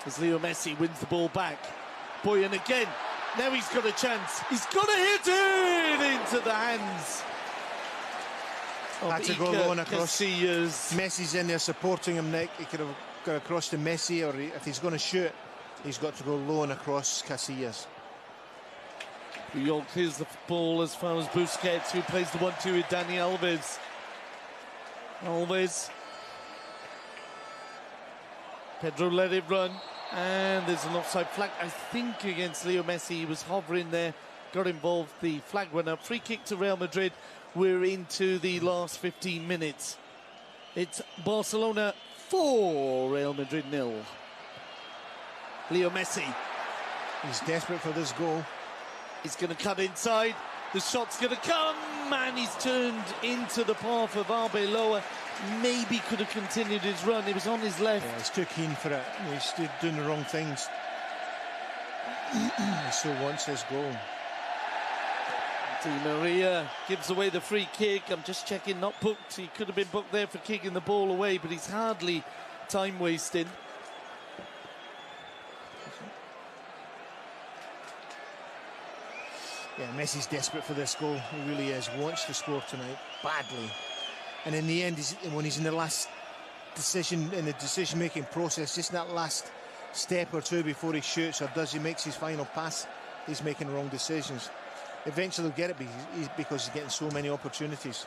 As Leo Messi wins the ball back. Boyan again. Now he's got a chance. He's got to hit it into the hands Had to go low and across. Casillas. Messi's in there supporting him, Nick. He could have got across to Messi, or if he's going to shoot, he's got to go low and across Casillas. Puyol clears the ball as far as Busquets, who plays the 1-2 with Dani Alves. Alves. Pedro let it run, and there's an offside flag, I think, against Leo Messi. He was hovering there, got involved. The flag went up. Free kick to Real Madrid. We're into the last 15 minutes. It's Barcelona 4, Real Madrid 0. Leo Messi. He's desperate for this goal. He's going to cut inside. The shot's going to come, and he's turned into the path of Arbeloa. Maybe could have continued his run. He was on his left. Yeah, he's too keen for it. He's doing the wrong things. He still wants his goal. Di Maria gives away the free kick. I'm just checking, not booked. He could have been booked there for kicking the ball away, but he's hardly time wasting. Yeah, Messi's desperate for this goal. He really is. Wants to score tonight badly. And in the end, when he's in the last decision, in the decision-making process, just that last step or two before he shoots or he makes his final pass, he's making wrong decisions. Eventually he'll get it because he's getting so many opportunities.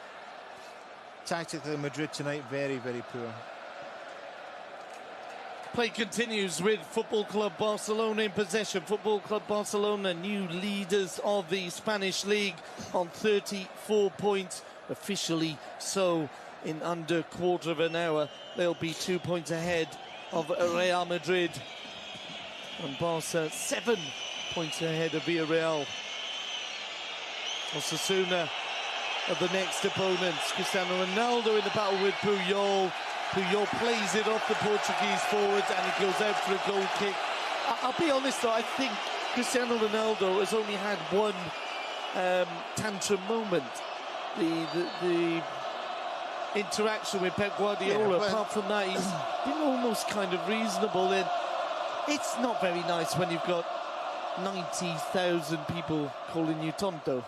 Tactically, Madrid tonight, very, very poor. Play continues with Football Club Barcelona in possession. Football Club Barcelona, new leaders of the Spanish League, on 34 points. Officially so, in under a quarter of an hour, they'll be 2 points ahead of Real Madrid. And Barca 7 points ahead of Villarreal. Osasuna are the next opponents. Cristiano Ronaldo in the battle with Puyol. Puyol plays it off the Portuguese forwards, and it goes out for a goal kick. I'll be honest though, I think Cristiano Ronaldo has only had one tantrum moment. The interaction with Pep Guardiola. Yeah, apart from that, he's been almost kind of reasonable. And it's not very nice when you've got 90,000 people calling you tonto.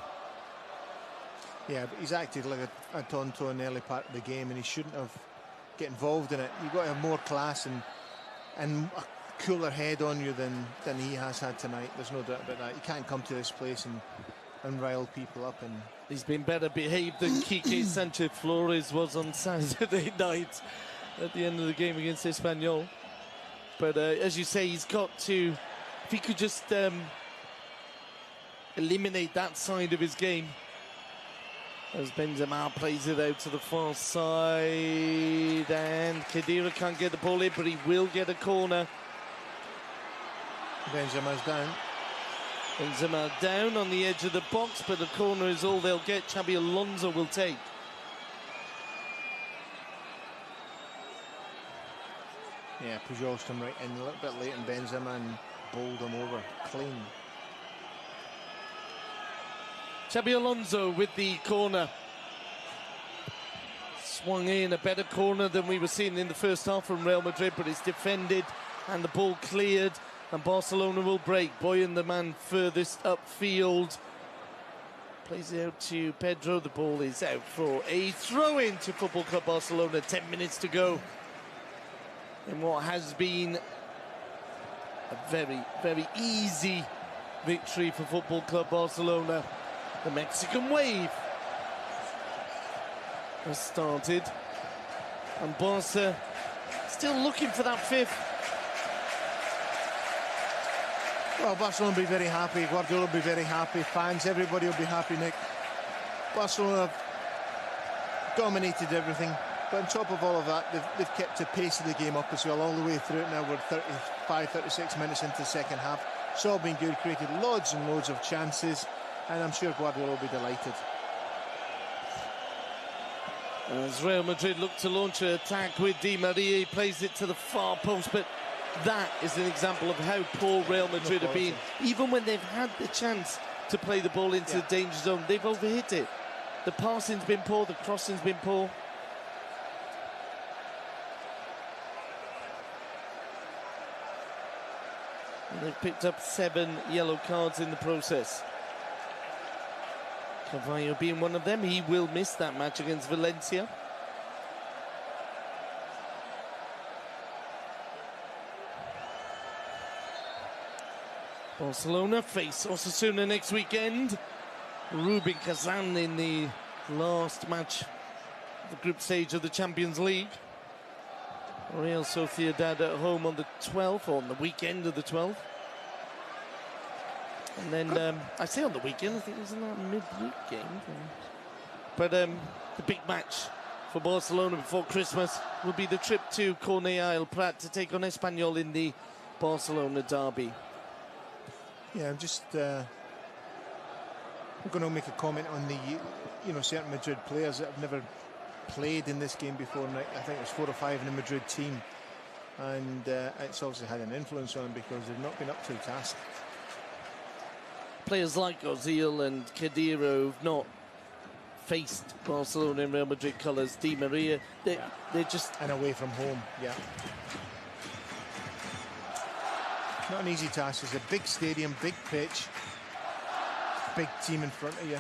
Yeah, but he's acted like a tonto in the early part of the game, and he shouldn't have get involved in it. You've got to have more class and a cooler head on you than he has had tonight. There's no doubt about that. You can't come to this place and rile people up. And he's been better behaved than Quique Sanchez Flores was on Saturday night at the end of the game against Espanyol. But as you say, he's got to, if he could just eliminate that side of his game. As Benzema plays it out to the far side, and Khedira can't get the ball in, but he will get a corner. Benzema's down. Benzema down on the edge of the box, but the corner is all they'll get. Xabi Alonso will take. Yeah, Pujol's come right in a little bit late, and Benzema and bowled him over clean. Xabi Alonso with the corner. Swung in, a better corner than we were seeing in the first half from Real Madrid, but it's defended and the ball cleared, and Barcelona will break. Boyan, the man furthest upfield, plays it out to Pedro. The ball is out for a throw-in to Football Club Barcelona. 10 minutes to go in what has been a very, very easy victory for Football Club Barcelona. The Mexican wave has started, and Barca still looking for that fifth. Well, Barcelona will be very happy, Guardiola will be very happy, fans, everybody will be happy, Nick. Barcelona have dominated everything, but on top of all of that, they've kept the pace of the game up as well, all the way through it. Now we're 35, 36 minutes into the second half. It's all been good, created loads and loads of chances, and I'm sure Guardiola will be delighted. As Real Madrid look to launch an attack with Di Maria, he plays it to the far post, but that is an example of how poor Real Madrid have been. Even when they've had the chance to play the ball into the danger zone, they've overhit it. The passing's been poor, the crossing's been poor. And they've picked up 7 yellow cards in the process. Cavallo being one of them. He will miss that match against Valencia. Barcelona face Osasuna next weekend. Rubin Kazan in the last match of the group stage of the Champions League. Real Sociedad at home on the 12th, or on the weekend of the 12th. And then, I say on the weekend, I think it was in that midweek game. But the big match for Barcelona before Christmas will be the trip to Cornellà El Prat to take on Espanyol in the Barcelona derby. Yeah, I'm just I'm going to make a comment on the, certain Madrid players that have never played in this game before. And I think there's 4 or 5 in the Madrid team. And it's obviously had an influence on them because they've not been up to the task. Players like Ozil and Khedira who've not faced Barcelona in Real Madrid colours. Di Maria, they're just... And away from home, yeah. Not an easy task. It's a big stadium, big pitch, big team in front of you.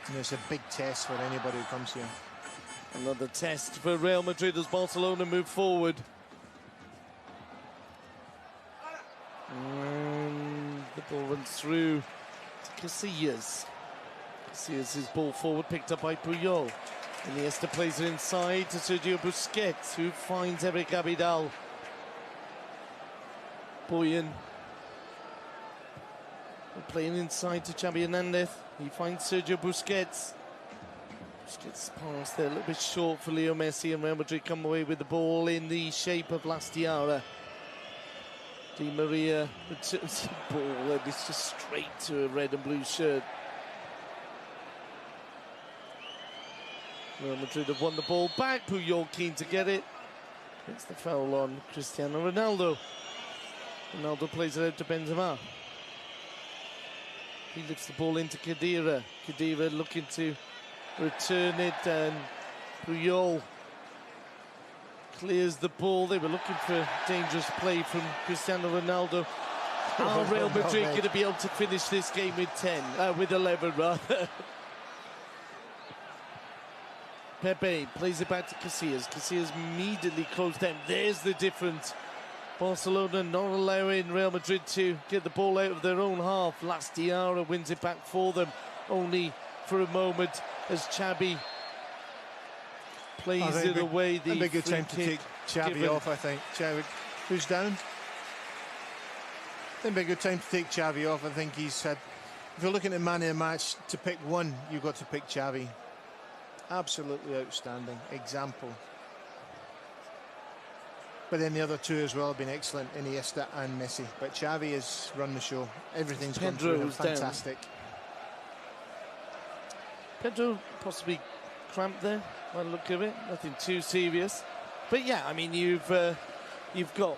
And it's a big test for anybody who comes here. Another test for Real Madrid as Barcelona move forward. And the ball runs through to Casillas. Casillas' ball forward, picked up by Puyol. Iniesta plays it inside to Sergio Busquets, who finds Eric Abidal. Boyan playing inside to Xavi Hernandez. He finds Sergio Busquets. Busquets pass there a little bit short for Leo Messi, and Real Madrid come away with the ball in the shape of Lastiara. Di Maria returns the ball, and it's just straight to a red and blue shirt. Real Madrid have won the ball back. Puyol keen to get it. It's the foul on Cristiano Ronaldo. Ronaldo plays it out to Benzema. He lifts the ball into Khedira. Khedira looking to return it, and Puyol clears the ball. They were looking for dangerous play from Cristiano Ronaldo. Are Real Madrid going to be able to finish this game with 11 rather? Pepe plays it back to Casillas. Casillas immediately closed down. There's the difference. Barcelona not allowing Real Madrid to get the ball out of their own half. Lastiara wins it back for them, only for a moment as Xavi plays it away. A big good time to take Xavi off, I think. Xavi, who's down? I think a good time to take Xavi off. I think he's had, if you're looking at man of the match, to pick one, you've got to pick Xavi. Absolutely outstanding example. But then the other two as well have been excellent, Iniesta and Messi. But Xavi has run the show. Everything's gone through him. Fantastic. Pedro possibly cramped there by the look of it. Nothing too serious. But yeah, I mean, you've got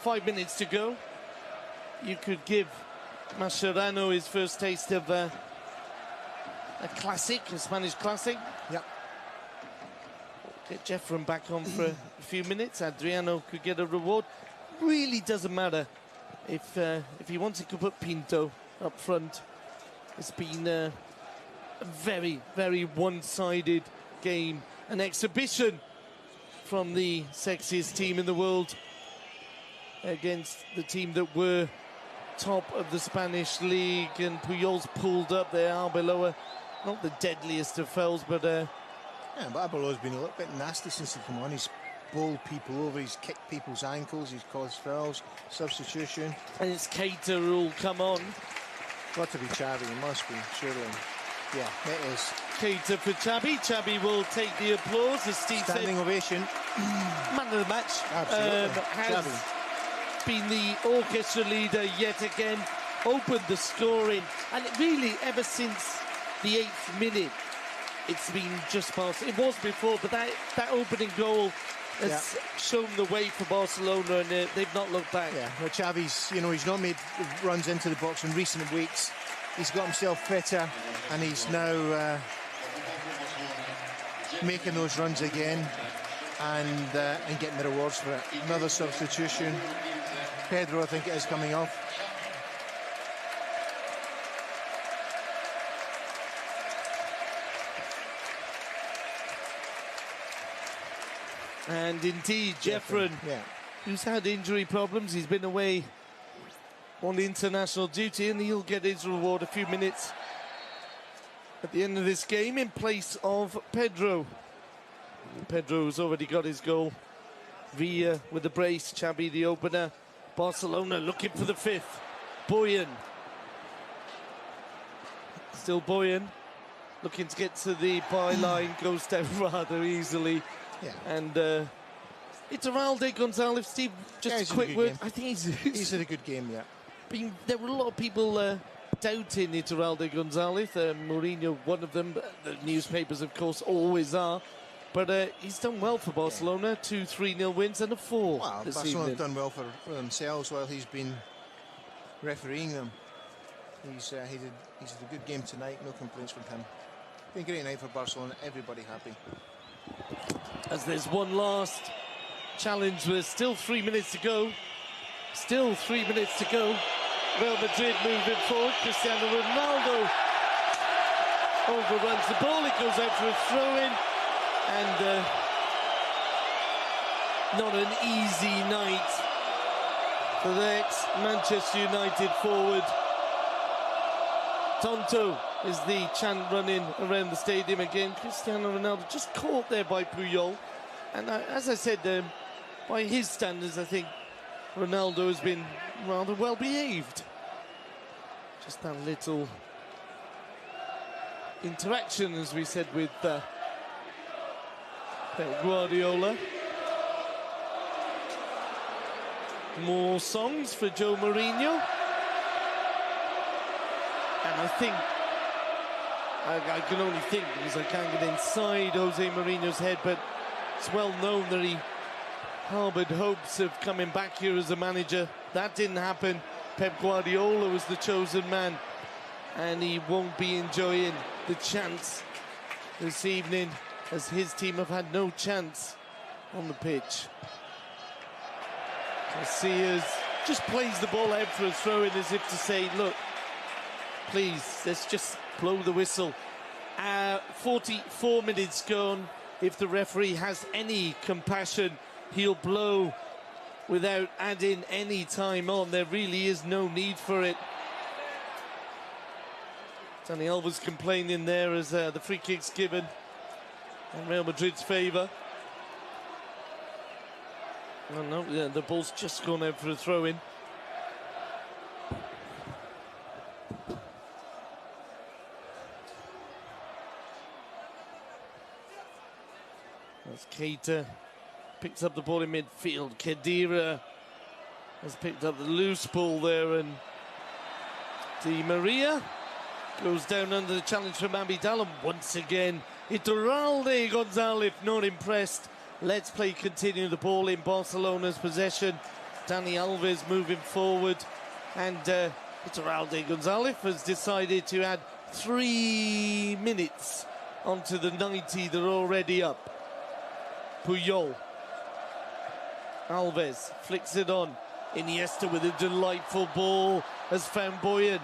5 minutes to go. You could give Mascherano his first taste of a classic, a Spanish classic. Yep. Get Jeffrem back on for a few minutes. Adriano could get a reward. Really doesn't matter if he wanted to put Pinto up front. It's been a very, very one-sided game, an exhibition from the sexiest team in the world against the team that were top of the Spanish league, and Puyol's pulled up there. Arbeloa, not the deadliest of fouls, but yeah, but Arbeloa's been a little bit nasty since he come on. He's bowled people over, he's kicked people's ankles, he's caused fouls, substitution. And it's Keita who'll come on. Got to be Xavi, it must be, surely. Yeah, it is. Keita for Xavi. Xavi will take the applause, as Steve said. Standing ovation. Man of the match. Absolutely. Has Xavi been the orchestra leader yet again, opened the scoring, and really ever since the 8th minute, it's been just past. It was before, but that opening goal has shown the way for Barcelona, and they've not looked back. Yeah, well, Xavi's, he's not made runs into the box in recent weeks. He's got himself fitter, and he's now making those runs again, and getting the rewards for it. Another substitution. Pedro, I think it is, coming off. And indeed, Jeffren, who's had injury problems, he's been away on international duty, and he'll get his reward a few minutes at the end of this game in place of Pedro. Pedro's already got his goal. Villa with the brace, Xabi the opener. Barcelona looking for the fifth. Boyan. Still Boyan. Looking to get to the byline, goes down rather easily. And Iturralde Gonzalez, Steve, just a quick word. Game. I think he's had a good game, There were a lot of people doubting Iturralde Gonzalez. Mourinho, one of them. The newspapers, of course, always are. But he's done well for Barcelona. 2 3-0 wins and a 4 this Barcelona evening. have done well for themselves while he's been refereeing them. He's had a good game tonight. No complaints from him. Been a great night for Barcelona. Everybody happy. As there's one last challenge, there's still 3 minutes to go. Still 3 minutes to go. Real Madrid moving forward. Cristiano Ronaldo overruns the ball. It goes out for a throw-in. And not an easy night for the ex-Manchester United forward. Tonto is the chant running around the stadium again. Cristiano Ronaldo just caught there by Puyol. And as I said, by his standards, I think Ronaldo has been rather well behaved. Just that little interaction, as we said, with Pep Guardiola. More songs for Joe Mourinho. And I think, I can only think because I can't get inside Jose Mourinho's head, but it's well known that he harboured hopes of coming back here as a manager. That didn't happen. Pep Guardiola was the chosen man, and he won't be enjoying the chance this evening, as his team have had no chance on the pitch. Casillas just plays the ball out for a throw-in as if to say, look, please, let's just blow the whistle. 44 minutes gone. If the referee has any compassion, he'll blow without adding any time on. There really is no need for it. Dani Alves complaining there as the free kick's given in Real Madrid's favour. Oh no, yeah, the ball's just gone out for a throw-in. As Keita picks up the ball in midfield, Khedira has picked up the loose ball there, and Di Maria goes down under the challenge from Abidal, and once again Iturralde Gonzalez not impressed. Let's play continue, the ball in Barcelona's possession. Dani Alves moving forward, and Iturralde Gonzalez has decided to add 3 minutes onto the 90 that are already up. Puyol. Alves flicks it on. Iniesta with a delightful ball has found Boyan.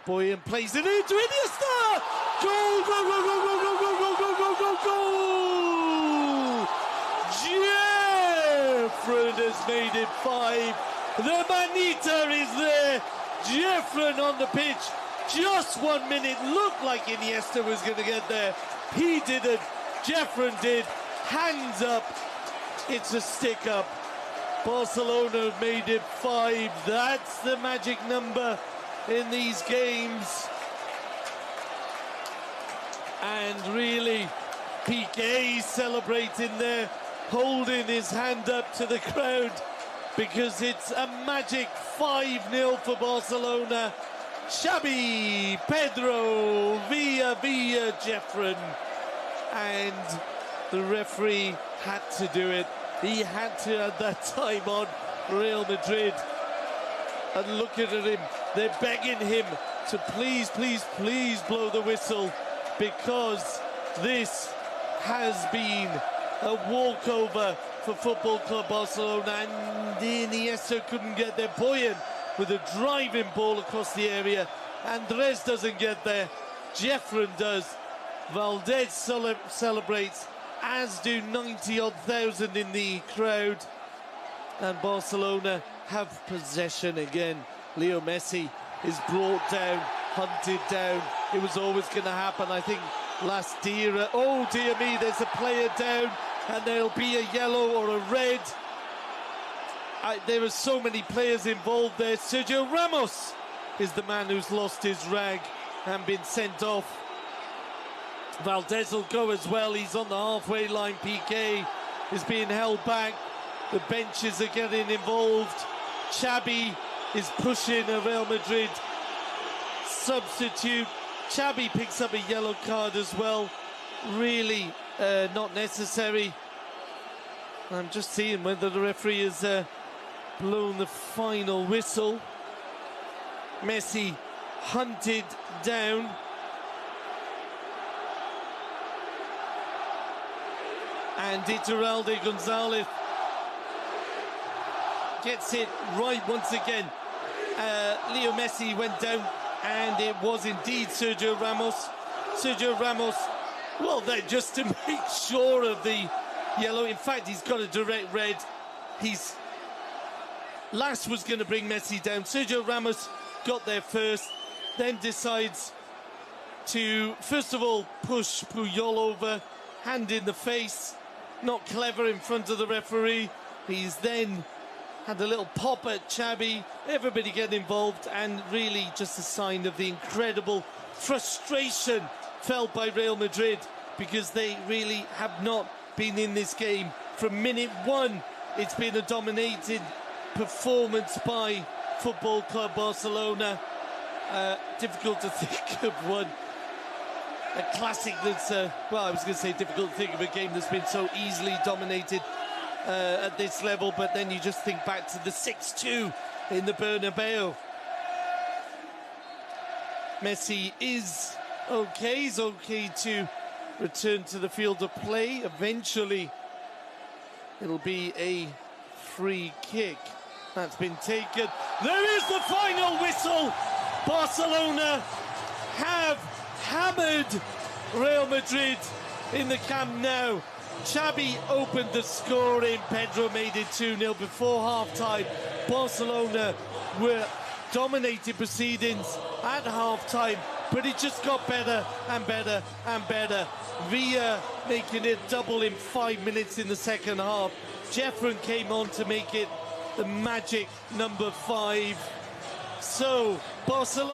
Boyan plays it into Iniesta! Goal! Goal! Goal! Goal! Goal! Goal! Goal! Goal! Goal! Goal! Goal! Jeffren has made it 5. The Manita is there. Jeffren on the pitch. Just 1 minute. Looked like Iniesta was going to get there. He didn't. Jeffren did. Hands up. It's a stick up. Barcelona have made it 5. That's the magic number in these games. And really, Piqué celebrating there, holding his hand up to the crowd, because it's a magic 5-0 for Barcelona. Xabi, Pedro, Villa, Jeffren, and the referee had to do it. He had to add that time on Real Madrid. And look at him, they're begging him to please, please, please blow the whistle, because this has been a walkover for Football Club Barcelona, and Iniesta couldn't get there. Boyan with a driving ball across the area. Andres doesn't get there. Jeffren does. Valdez celebrates, as do 90-odd thousand in the crowd. And Barcelona have possession again. Leo Messi is brought down, hunted down. It was always going to happen, I think, last year. Oh, dear me, there's a player down, and there'll be a yellow or a red. There are so many players involved there. Sergio Ramos is the man who's lost his rag and been sent off. Valdez will go as well. He's on the halfway line. Piqué is being held back. The benches are getting involved. Xabi is pushing a Real Madrid substitute. Xabi picks up a yellow card as well. Really not necessary. I'm just seeing whether the referee has blown the final whistle. Messi hunted down. And Iturralde Gonzalez gets it right once again. Leo Messi went down, and it was indeed Sergio Ramos. Sergio Ramos, well, then just to make sure of the yellow. In fact, he's got a direct red. He's last was going to bring Messi down. Sergio Ramos got there first, then decides to, first of all, push Puyol over, hand in the face. Not clever in front of the referee. He's then had a little pop at Xabi. Everybody get involved, and really just a sign of the incredible frustration felt by Real Madrid, because they really have not been in this game from minute one. It's been a dominated performance by Football Club Barcelona. Difficult to think of one. A classic that's, well, I was going to say difficult to think of a game that's been so easily dominated at this level, but then you just think back to the 6-2 in the Bernabeu. Messi is okay. He's okay to return to the field of play. Eventually, it'll be a free kick. That's been taken. There is the final whistle. Barcelona have hammered Real Madrid in the Camp Nou. Xabi opened the scoring. Pedro made it 2-0 before half-time. Barcelona were dominating proceedings at half-time, but it just got better and better and better. Villa making it double in 5 minutes in the second half. Jeffren came on to make it the magic number 5. So, Barcelona...